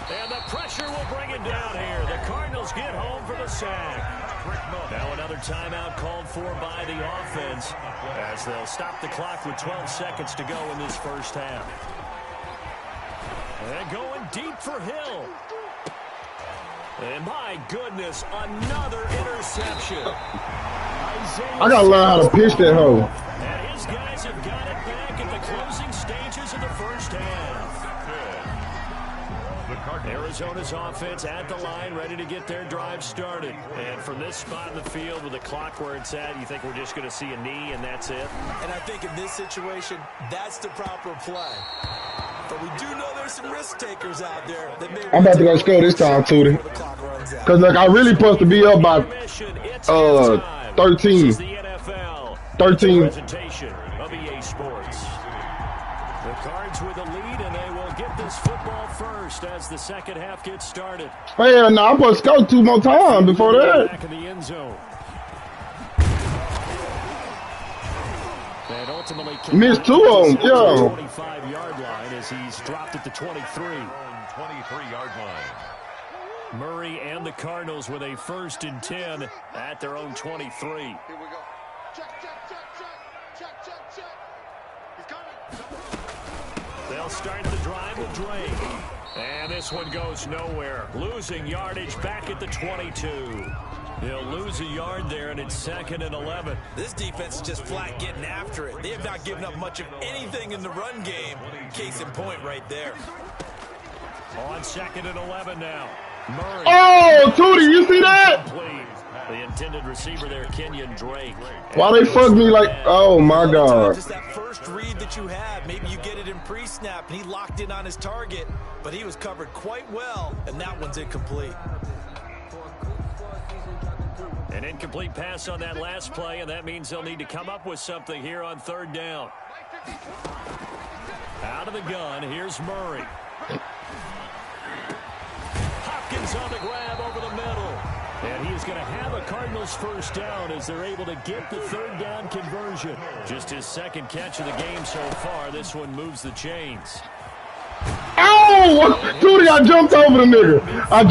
And the pressure will bring it down here. The Cardinals get home for the sack. Now another timeout called for by the offense as they'll stop the clock with 12 seconds to go in this first half. And going deep for Hill. And my goodness, another interception. I gotta learn how to pitch that hole. And his guys have got it back at the closing stages of the first half. Arizona's offense at the line, ready to get their drive started. And from this spot in the field with the clock where it's at, you think we're just going to see a knee and that's it? And I think in this situation, that's the proper play. But we do know there's some risk takers out there that may. I'm about to go score this time, Tootie. Cause look, I really supposed to be up by 13. 13. Presentation of EA Sports. The Cards with the lead, and they will get this football first as the second half gets started. Hell no, I'm supposed to score 2 more times before that. Back in the end zone. And ultimately Missed 2 of them, yeah. 25-yard line as he's dropped at the 23. 23-yard line. Murray and the Cardinals with a 1st and 10 at their own 23. Here we go. Check. He's coming. They'll start the drive with Drake. And this one goes nowhere. Losing yardage back at the 22. They'll lose a yard there, and it's 2nd and 11. This defense is just flat getting after it. They have not given up much of anything in the run game. Case in point right there. On 2nd and 11 now. Murray. Oh, Tootie, you see that? Complete. The intended receiver there, Kenyon Drake. Why they fuck me like, oh my God. Just that first read that you have. Maybe you get it in pre-snap, and he locked in on his target, but he was covered quite well, and that one's incomplete. An incomplete pass on that last play, and that means they'll need to come up with something here on third down. Out of the gun, here's Murray. Hopkins on the grab over the middle. And he is going to have a Cardinals first down as they're able to get the third down conversion. Just his second catch of the game so far. This one moves the chains. Oh! Tootie, I jumped over the nigga. I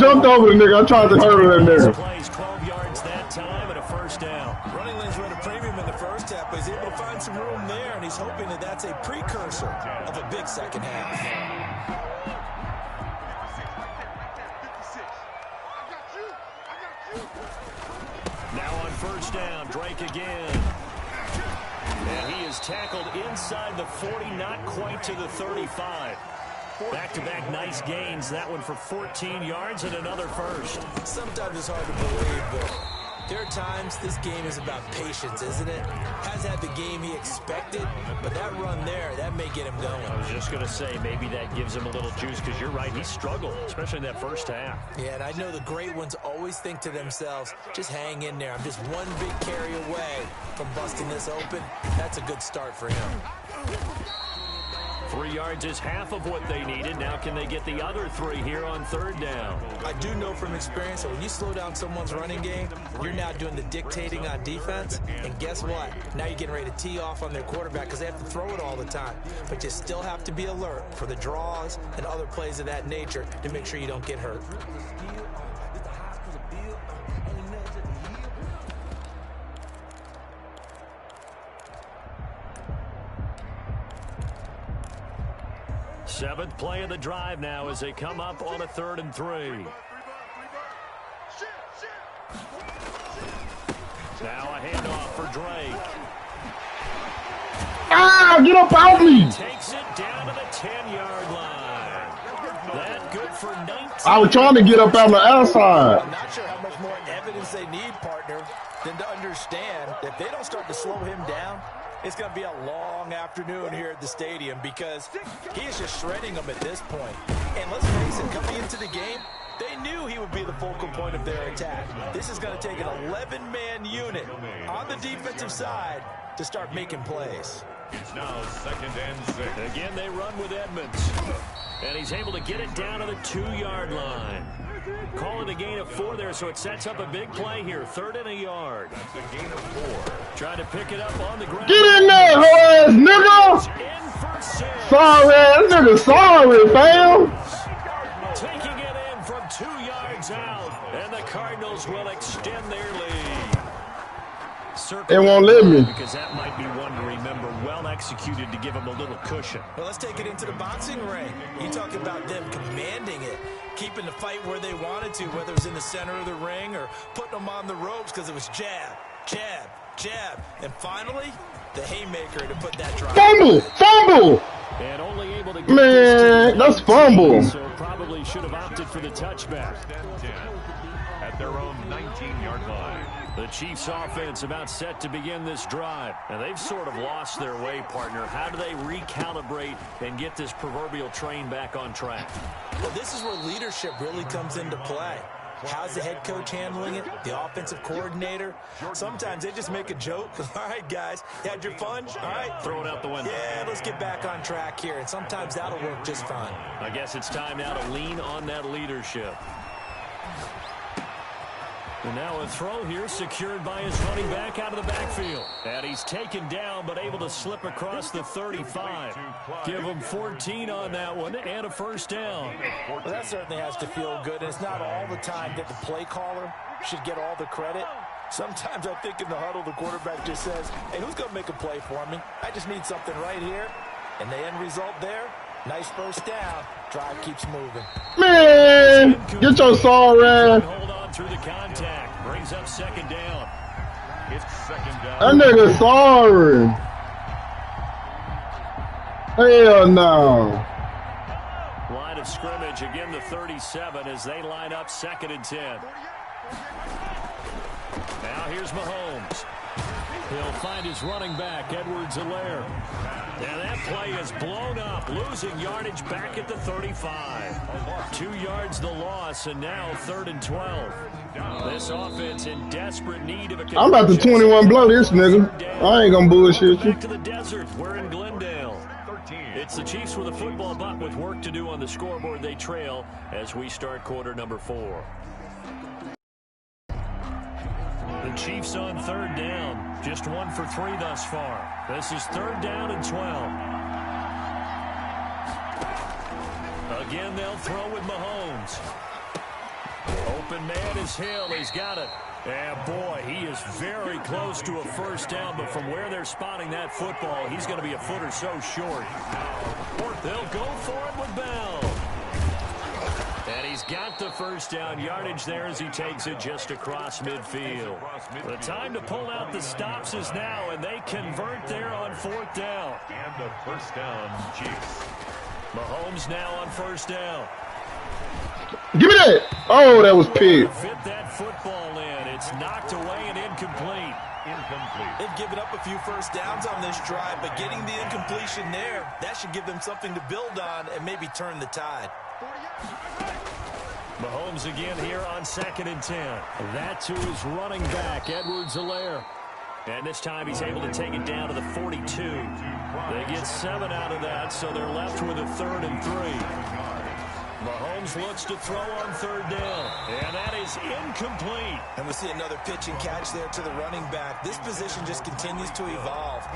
tried to hurdle that nigga. Plays 12 yards that time and a first down. Running lanes were at a premium in the first half, but he's able to find some room there, and he's hoping that that's a precursor of a big second half. Now on first down, Drake again. And he is tackled inside the 40, not quite to the 35. Back-to-back nice gains. That one for 14 yards and another first. Sometimes it's hard to believe, but there are times this game is about patience, isn't it? Has had the game he expected, but that run there, that may get him going. I was just going to say, maybe that gives him a little juice, because you're right, he struggled, especially in that first half. Yeah, and I know the great ones always think to themselves, just hang in there. I'm just one big carry away from busting this open. That's a good start for him. 3 yards is half of what they needed. Now can they get the other 3 here on third down? I do know from experience that when you slow down someone's running game, you're now doing the dictating on defense. And guess what? Now you're getting ready to tee off on their quarterback because they have to throw it all the time. But you still have to be alert for the draws and other plays of that nature to make sure you don't get hurt. Seventh play of the drive now as they come up on a 3rd and 3. Now a handoff for Drake. Ah, get up out me! Takes it down to the 10-yard line. That good for 19. I was trying to get up out the outside. I'm not sure how much more evidence they need, partner, than to understand that if they don't start to slow him down, it's going to be a long afternoon here at the stadium because he is just shredding them at this point. And let's face it, coming into the game, they knew he would be the focal point of their attack. This is going to take an 11-man unit on the defensive side to start making plays. It's now 2nd and 6. Again, they run with Edmonds. And he's able to get it down to the 2-yard line. Calling a gain of 4 there, so it sets up a big play here. 3rd and a yard. That's a gain of 4. Trying to pick it up on the ground. Get in there, hoe-ass nigga! In for 6. Sorry, that nigga sorry, fam. Taking it in from 2 yards out. And the Cardinals will extend their lead. It won't let me. Because that might be one to remember. Well executed to give them a little cushion. Well, let's take it into the boxing ring. You talk about them commanding it, keeping the fight where they wanted to, whether it was in the center of the ring or putting them on the ropes because it was jab, jab, jab. And finally, the haymaker to put that drive. Fumble! Fumble! And only able to get Man, that's fumble. So probably should have opted for the touchback. 1st and 10 at their own 19-yard line. The Chiefs offense about set to begin this drive. And they've sort of lost their way, partner. How do they recalibrate and get this proverbial train back on track? Well, this is where leadership really comes into play. How's the head coach handling it? The offensive coordinator? Sometimes they just make a joke. All right, guys, you had your fun? All right. Throw it out the window. Yeah, let's get back on track here. And sometimes that'll work just fine. I guess it's time now to lean on that leadership. And now a throw here secured by his running back out of the backfield. And he's taken down but able to slip across the 35. Give him 14 on that one and a first down. Well, that certainly has to feel good. And it's not all the time that the play caller should get all the credit. Sometimes I think in the huddle the quarterback just says, hey, who's going to make a play for me? I just need something right here. And the end result there, nice first down. Drive keeps moving. Man, get your sorry. Hold on through the contact. Brings up 2nd down. It's 2nd That down. nigga sorry. Hell no. Line of scrimmage, again the 37 as they line up 2nd and 10. Now here's Mahomes. He'll find his running back, Edwards-Helaire. And that play is blown up, losing yardage back at the 35. 2 yards the loss, and now 3rd and 12. This offense in desperate need of a conversion. I'm about to 21 blow this nigga. I ain't gonna bullshit you. Back to the desert. We're in Glendale. It's the Chiefs with a football, but with work to do on the scoreboard. They trail as we start quarter number 4. The Chiefs on 3rd down. Just 1 for 3 thus far. This is 3rd down and 12. Again, they'll throw with Mahomes. Open man is Hill. He's got it. And boy, he is very close to a first down, but from where they're spotting that football, he's going to be a foot or so short. They'll go for it with Bell. And he's got the first down yardage there as he takes it just across midfield. The time to pull out the stops is now, and they convert there on 4th down. And the first down, Chiefs. Mahomes now on 1st down. Give me that. Oh, that was pig. Fit that football in. It's knocked away and incomplete. They've given up a few first downs on this drive, but getting the incompletion there, that should give them something to build on and maybe turn the tide. Mahomes again here on 2nd and 10. That to his running back, Edwards-Helaire. And this time he's able to take it down to the 42. They get 7 out of that, so they're left with a 3rd and 3. Mahomes looks to throw on 3rd down, and that is incomplete. And we see another pitch and catch there to the running back. This position just continues to evolve.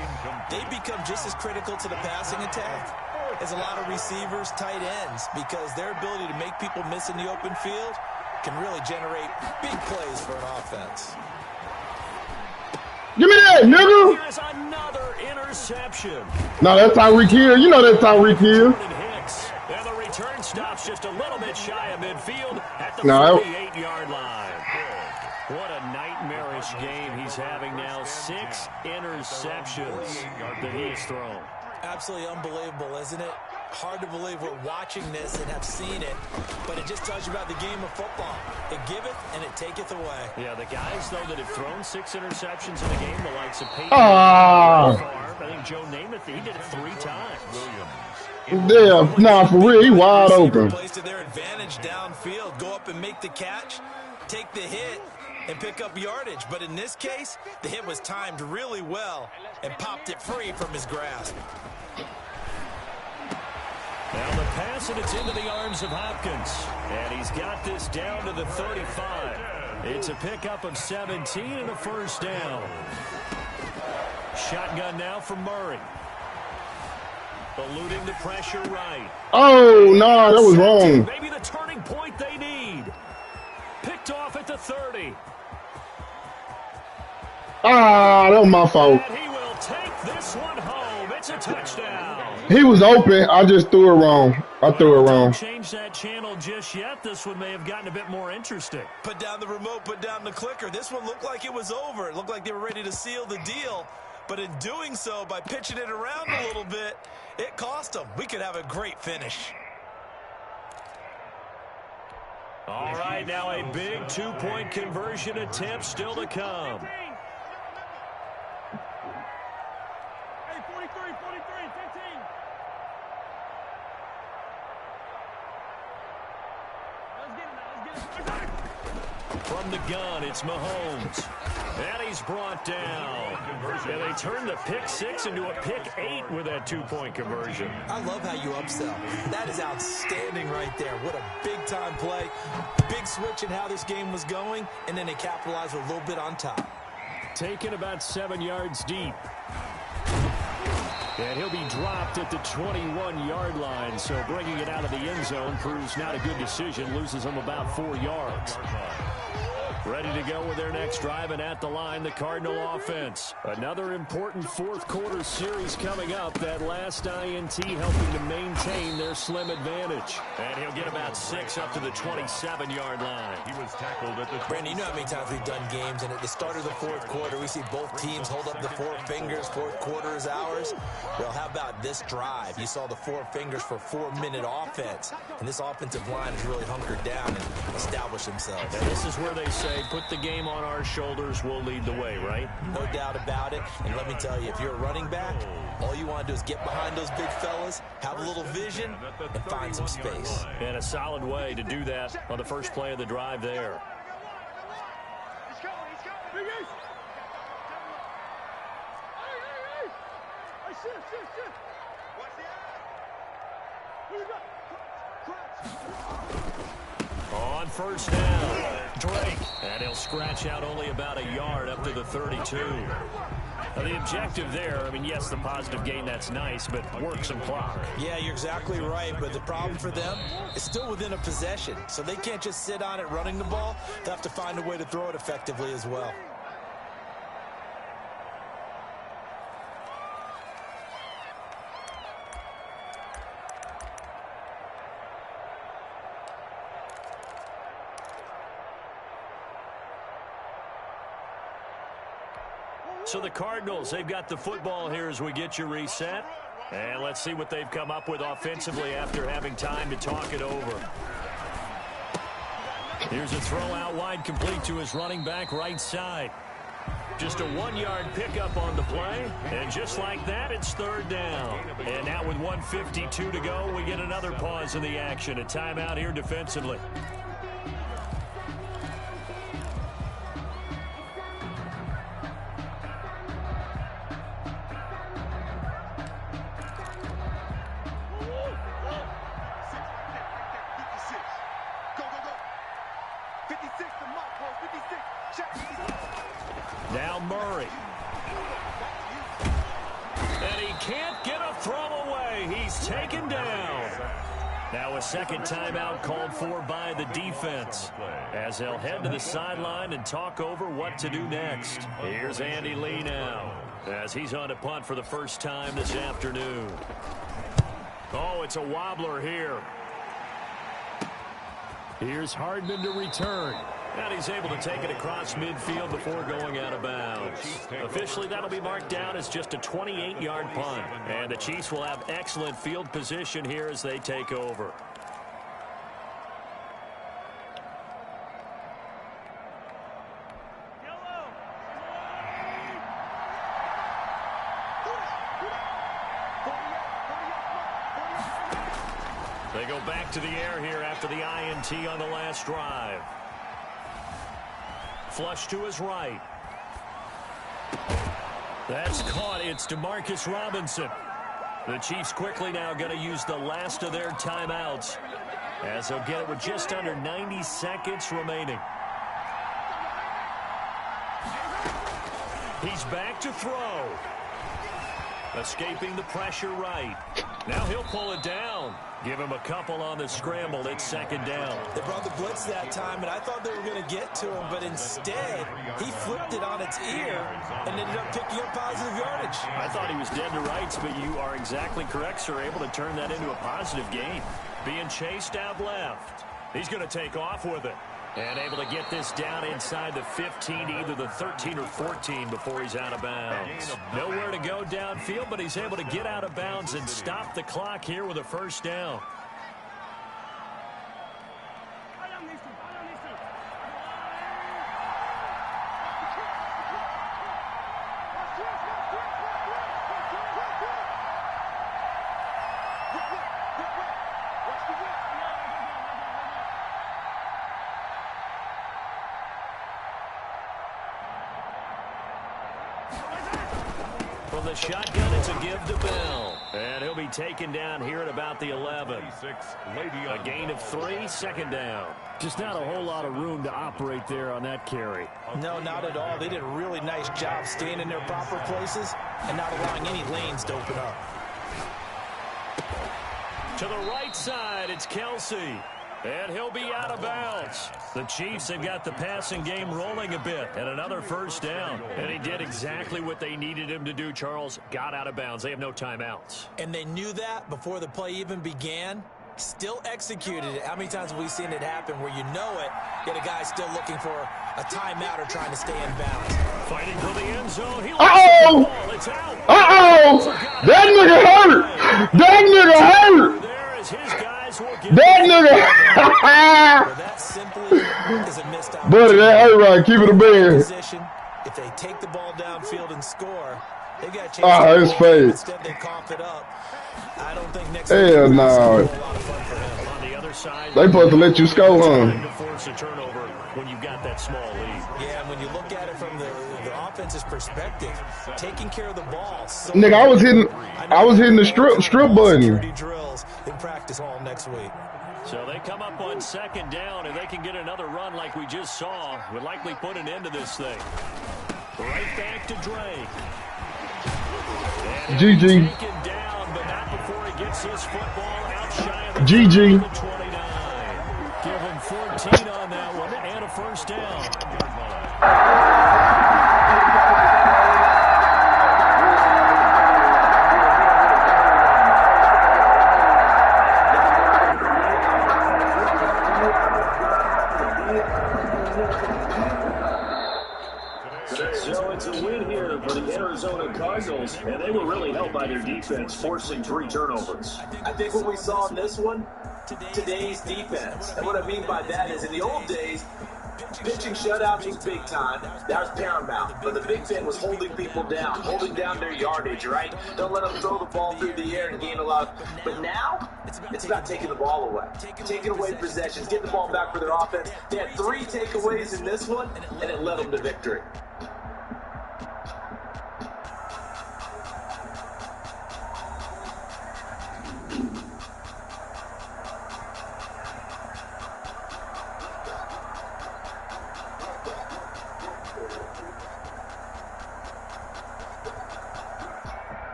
They become just as critical to the passing attack as a lot of receivers, tight ends, because their ability to make people miss in the open field can really generate big plays for an offense. Give me that, nigga. Here's another interception. No, that's Tyreek Hill. You know that's Tyreek Hill. And the return stops just a little bit shy of midfield at the No, 48-yard line. What a nightmarish game he's having now. 6 interceptions that he has thrown. Absolutely unbelievable, isn't it? Hard to believe we're watching this and have seen it, but it just tells you about the game of football. It giveth and it taketh away. Yeah, the guys, though, that have thrown 6 interceptions in the game, the likes of Peyton, Ah. I think Joe Namath, he did it 3 times. Yeah, nah, for real, he wide open. Plays to their advantage downfield. Go up and make the catch, take the hit, and pick up yardage. But in this case, the hit was timed really well and popped it free from his grasp. Now the pass, and it's into the arms of Hopkins. And he's got this down to the 35. It's a pickup of 17 and a first down. Shotgun now from Murray. Eluding the pressure right. Oh, no, that was wrong. Maybe the turning point they need. Picked off at the 30. Ah, that was my fault. And he will take this one home. It's a touchdown. He was open. I just threw it wrong. I threw it wrong. Don't change that channel just yet. This one may have gotten a bit more interesting. Put down the remote, put down the clicker. This one looked like it was over. It looked like they were ready to seal the deal. But in doing so, by pitching it around a little bit, it cost them. We could have a great finish. All right, now a big 2-point conversion attempt still to come. Hey, 43, 15. Let's get it. From the gun, it's Mahomes. And he's brought down. And they turn the pick 6 into a pick 8 with that 2-point conversion. I love how you upsell. That is outstanding right there. What a big-time play. Big switch in how this game was going, and then they capitalized with a little bit on top. Taken about 7 yards deep. And he'll be dropped at the 21-yard line. So bringing it out of the end zone proves not a good decision. Loses him about 4 yards. Ready to go with their next drive, and at the line, the Cardinal offense. Another important fourth-quarter series coming up. That last INT helping to maintain their slim advantage. And he'll get about 6 up to the 27-yard line. He was tackled at the... Brandon, you know how many times we've done games, and at the start of the fourth quarter, we see both teams hold up the 4 fingers. Fourth quarter is ours. Well, how about this drive? You saw the 4 fingers for 4-minute offense, and this offensive line has really hunkered down and established themselves. And this is where they say say, put the game on our shoulders, we'll lead the way, right? No doubt about it. And let me tell you, if you're a running back, all you want to do is get behind those big fellas, have a little vision, and find some space. And a solid way to do that on the first play of the drive there. On first down, Drake. And he'll scratch out only about a yard up to the 32. Now, the objective there, I mean, yes, the positive gain, that's nice, but work some clock. Yeah, you're exactly right, but the problem for them is still within a possession. So they can't just sit on it running the ball. They have to find a way to throw it effectively as well. So the Cardinals, they've got the football here as we get you reset. And let's see what they've come up with offensively after having time to talk it over. Here's a throw out wide, complete to his running back right side. Just a 1-yard pickup on the play. And just like that, it's third down. And now with 1:52 to go, we get another pause in the action. A timeout here defensively. Now Murray. And he can't get a throw away. He's taken down. Now a second timeout called for by the defense as they'll head to the sideline and talk over what to do next. Here's Andy Lee now as he's on to punt for the first time this afternoon. Oh, it's a wobbler here. Here's Hardman to return. And he's able to take it across midfield before going out of bounds. Officially, that'll be marked down as just a 28-yard punt. And the Chiefs will have excellent field position here as they take over. They go back to the air here after the INT on the last drive. Flush to his right. That's caught. It's Demarcus Robinson. The Chiefs quickly now going to use the last of their timeouts as they'll get it with just under 90 seconds remaining. He's back to throw. Escaping the pressure right. Now he'll pull it down. Give him a couple on the scramble. It's second down. They brought the blitz that time, and I thought they were going to get to him, but instead, he flipped it on its ear and ended up picking up positive yardage. I thought he was dead to rights, but you are exactly correct, sir. Able to turn that into a positive gain. Being chased out left. He's going to take off with it. And able to get this down inside the 15, either the 13 or 14 before he's out of bounds. Nowhere to go downfield, but he's able to get out of bounds and stop the clock here with a first down. From the shotgun, it's a give to Bell. And he'll be taken down here at about the 11. A gain of 3, second down. Just not a whole lot of room to operate there on that carry. No, not at all. They did a really nice job staying in their proper places and not allowing any lanes to open up. To the right side, it's Kelsey. And he'll be out of bounds. The Chiefs have got the passing game rolling a bit. And another first down. And he did exactly what they needed him to do, Charles. Got out of bounds. They have no timeouts. And they knew that before the play even began. Still executed it. How many times have we seen it happen where you know it, yet a guy's still looking for a timeout or trying to stay in bounds? Fighting for the end zone. It's out. That nigga hurt. That nigga hurt. There is his guys As we'll get That Well, nigga. that simply is a missed Buddy, opportunity. that A-Rod, keep it a bear. Position. If they take the ball downfield and score, they've got a chance Ah, to it's win the game. fake. Instead, they cough it up. I don't think next Hell week is no. a whole lot of fun for him. on the other side. They supposed to let you score, It's huh? hard to force a turnover when you've got that small lead. Yeah, and when you look at it from the offense's perspective, taking care of the ball. So Nigga, I was hitting the strip button. security drills in practice all next week. So they come up on second down, and they can get another run like we just saw. Would likely put an end to this thing. Right back to Drake. And he'll be GG. taken down, but not before he gets this football out shy of the GG. 29. Give him 14 on that one and a first down. So it's a win here for the Arizona Cardinals, and they were really helped by their defense, forcing 3 turnovers. I think what we saw in this one, today's defense. And what I mean by that is in the old days, pitching shutouts was big time. That was paramount. But the big thing was holding people down, holding down their yardage, right? Don't let them throw the ball through the air and gain a lot. But now, it's about taking the ball away. Taking away possessions, getting the ball back for their offense. They had 3 takeaways in this one, and it led them to victory.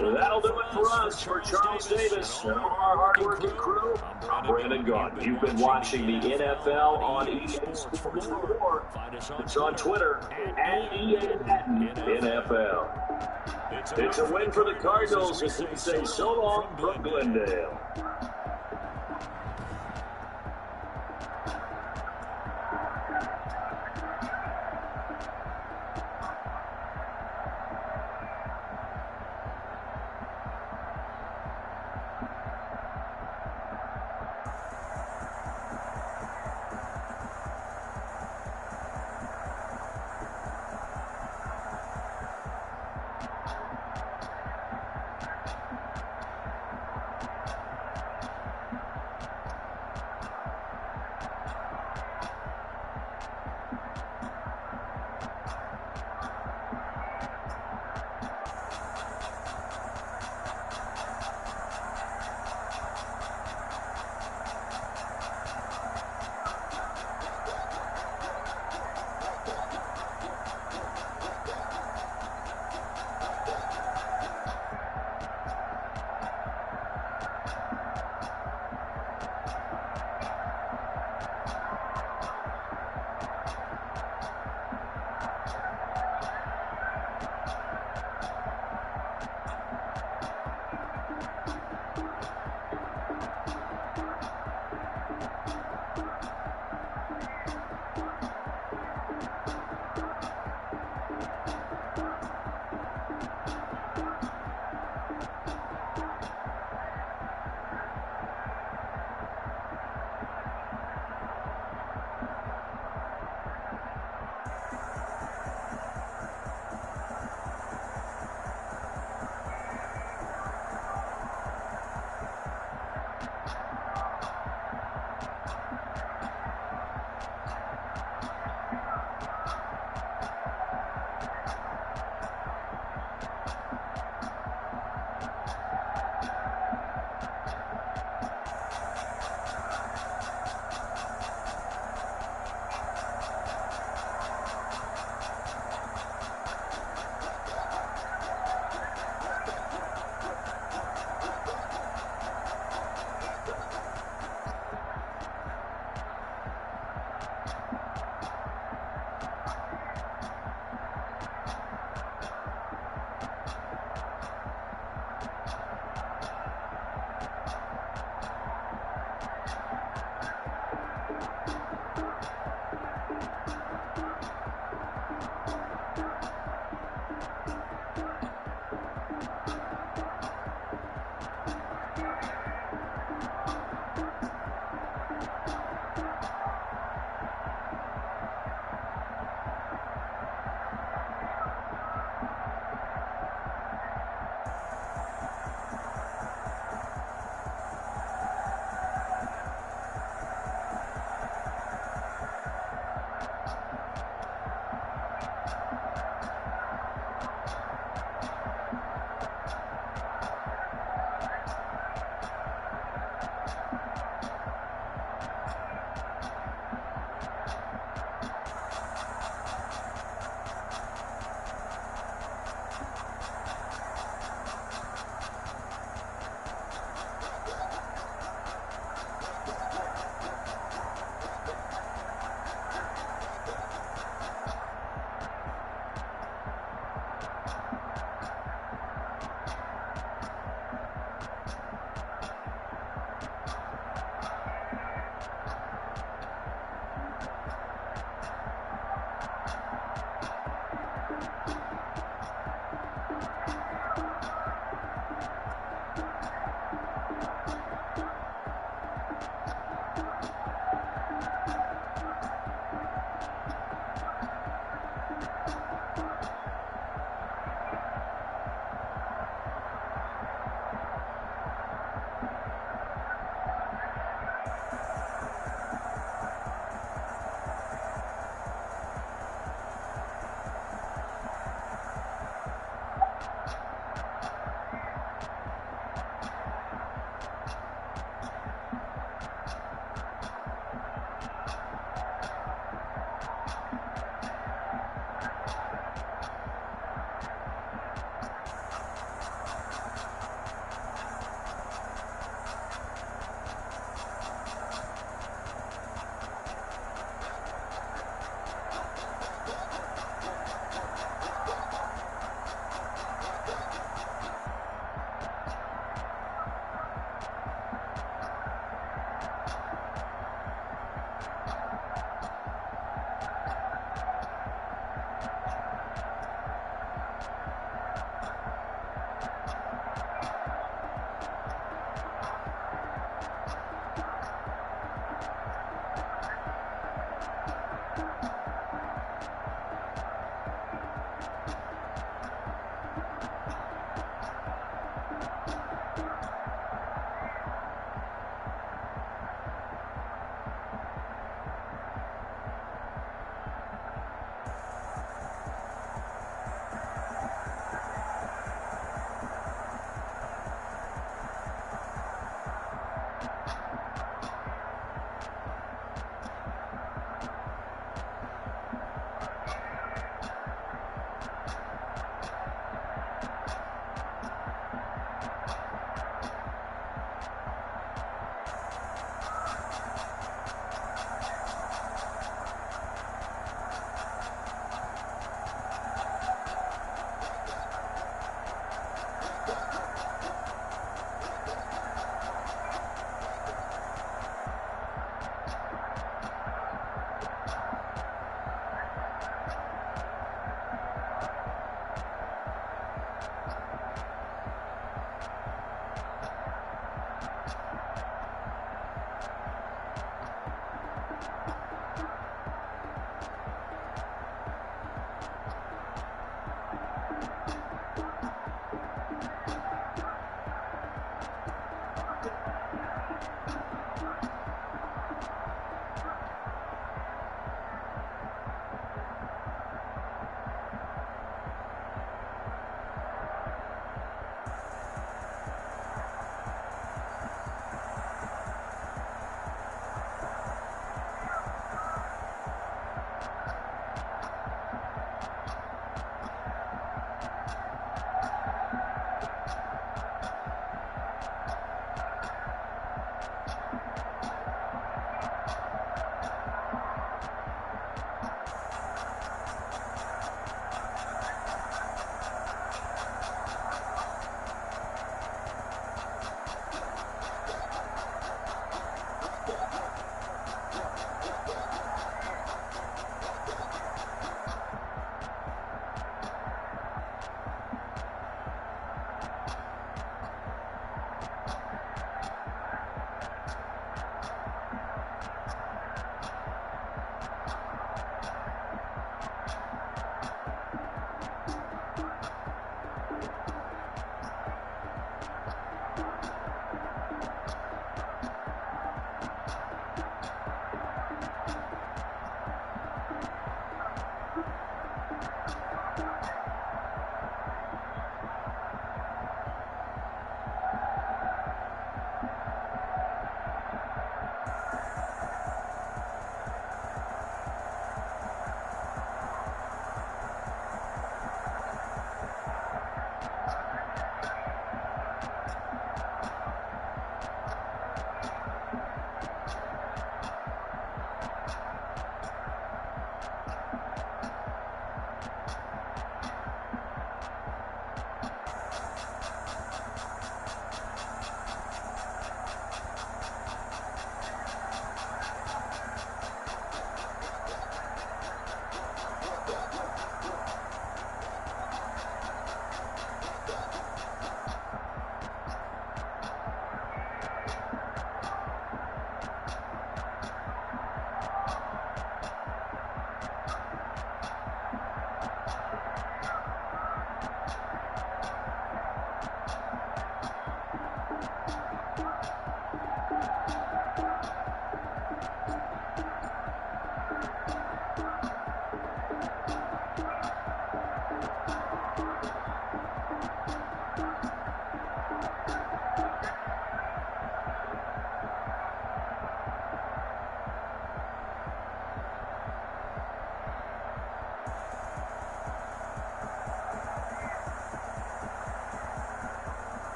That'll do it for us. For Charles Davis and our hardworking crew, I'm Brandon Gaudin. You've been watching the NFL on EA Sports Report. It's on Twitter at EA NFL. It's a win for the Cardinals as we say so long from Glendale.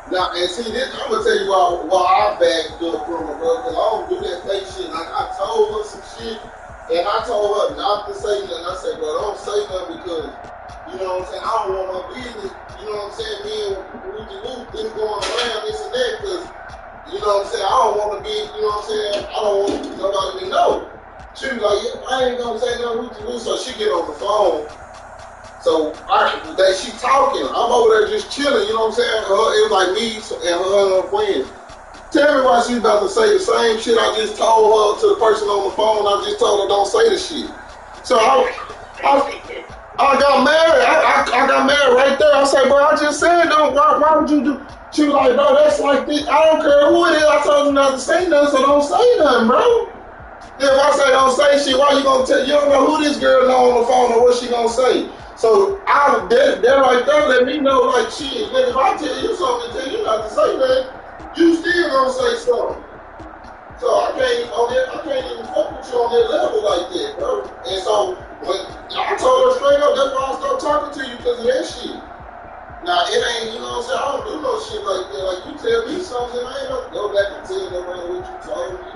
Now, and see, this, I'm gonna tell you why I backed up from her, bro, because I don't do that fake shit. Like, I told her some shit, and I told her not to say nothing. I said, bro, don't say nothing because, you know what I'm saying, I don't want my business, you know what I'm saying, me and Ruthie Luke been going around this and that, because, you know what I'm saying, I don't want to be, you know what I'm saying, I don't want nobody to know. She was like, yeah, I ain't gonna say no Ruthie Luke, so she get on the phone. So she talking. I'm over there just chilling. You know what I'm saying? It was like me and her friends. Tell me why she's about to say the same shit I just told her to the person on the phone. I just told her don't say the shit. So I got married. I got married right there. I said, bro, I just said don't. Why would you do? She was like, bro, that's like this. I don't care who it is. I told you not to say nothing, so don't say nothing, bro. If I say don't say shit, why you gonna tell? You don't know who this girl know on the phone or what she gonna say. So that right there let me know, like, shit, if I tell you something, tell you not to say that, you still gonna say something. So I can't even fuck with you on that level like that, bro. And so when I told her straight up, that's why I started talking to you because of that shit. Now it ain't, you know what I'm saying, I don't do no shit like that. Like, you tell me something, I ain't gonna go back and tell nobody what you told me.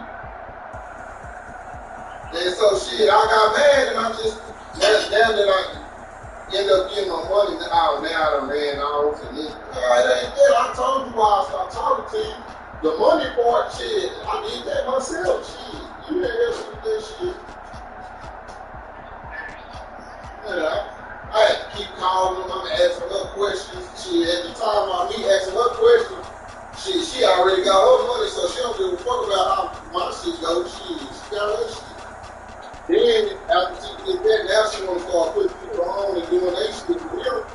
And so shit, I got mad and I just now that I end up getting my money out now I done ran off and this. It ain't that. I told you why I started talking to you. The money part, shit, I did that myself. Shit, you didn't help me with that shit. I had to keep calling them. I'm asking her questions. Shit, at the time of me asking her questions, she already got her money, so she don't give a fuck about how my shit goes. She got her shit. Then after she did that, now she want to start putting people on and doing that shit for real.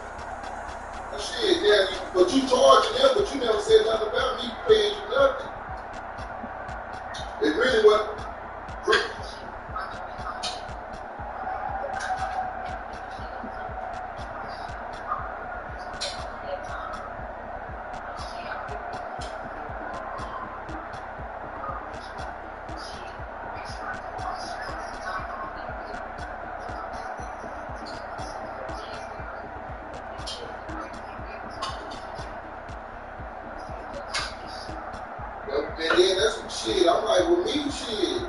Shit, yeah, but you charging them, but you never said nothing about me paying you nothing. It really was. And then that's some shit. I'm like, well, me, shit.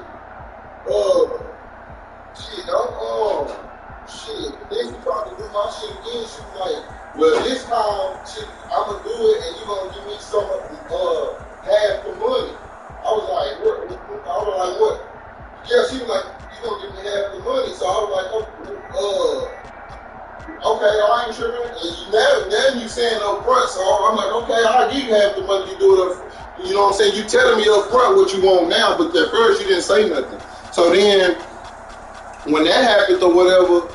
Shit. Then she tried to do my shit again. She was like, well, this time, shit, I'm gonna do it, and you gonna give me some, half the money. I was like, what? Yeah, she was like, you gonna give me half the money. So I was like, okay, I ain't tripping. And now you saying up front, so I'm like, okay, I'll give you half the money. You do it up. You know what I'm saying? You telling me up front what you want now, but at first you didn't say nothing. So then, when that happened or whatever,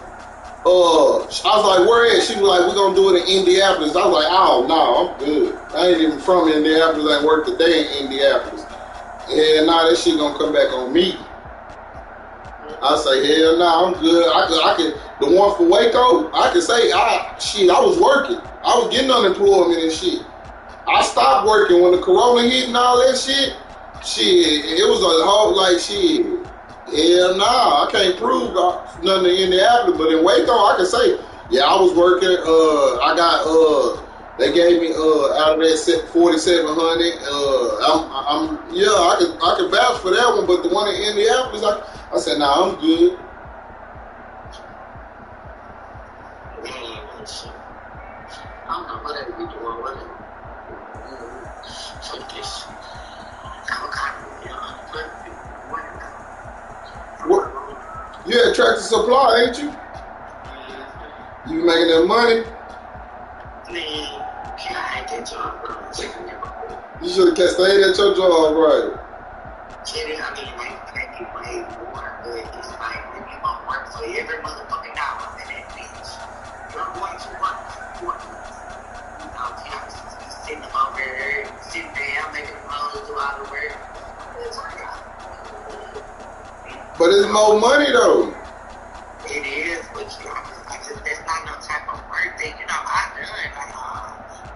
I was like, where at? She was like, we're gonna do it in Indianapolis. I was like, oh no, I'm good. I ain't even from Indianapolis. I ain't worked a day in Indianapolis. Yeah, nah, that shit gonna come back on me. I say, hell nah, I'm good. I could the one for Waco, I could say, I was working. I was getting unemployment and shit. I stopped working when the corona hit and all that shit. Shit, it was a whole, like, shit. Hell nah, I can't prove nothing in Indianapolis, but in Waco, I can say, yeah, I was working. I got, they gave me, out of that 4,700, I can vouch for that one, but the one in Indianapolis, I said, nah, I'm good. I don't know what I be doing with it. What? You at Tractor Supply, ain't you? You making that money? Man, I ain't that job, bro. You should have stayed at your job, right? Kidding, I mean, they be way more, but it's like, when you gonna work for every motherfucking dollar in that bitch, you're going to work for it. You know, you have to be sitting over there, sitting there, making clothes, do all the work. But it's more money, though. It is, but you know, that's not no type of work that, you know, I done. Like,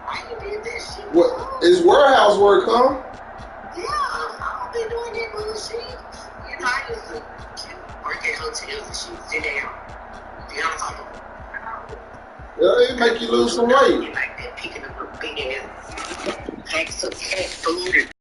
why you did that shit? What? It's warehouse work, huh? Yeah, I don't be doing that bullshit. You know, I used to work at hotels and shit, sit down. You know what I'm talking about? Yeah, it make you lose some weight. Like that, picking up a big ass packs of cat food and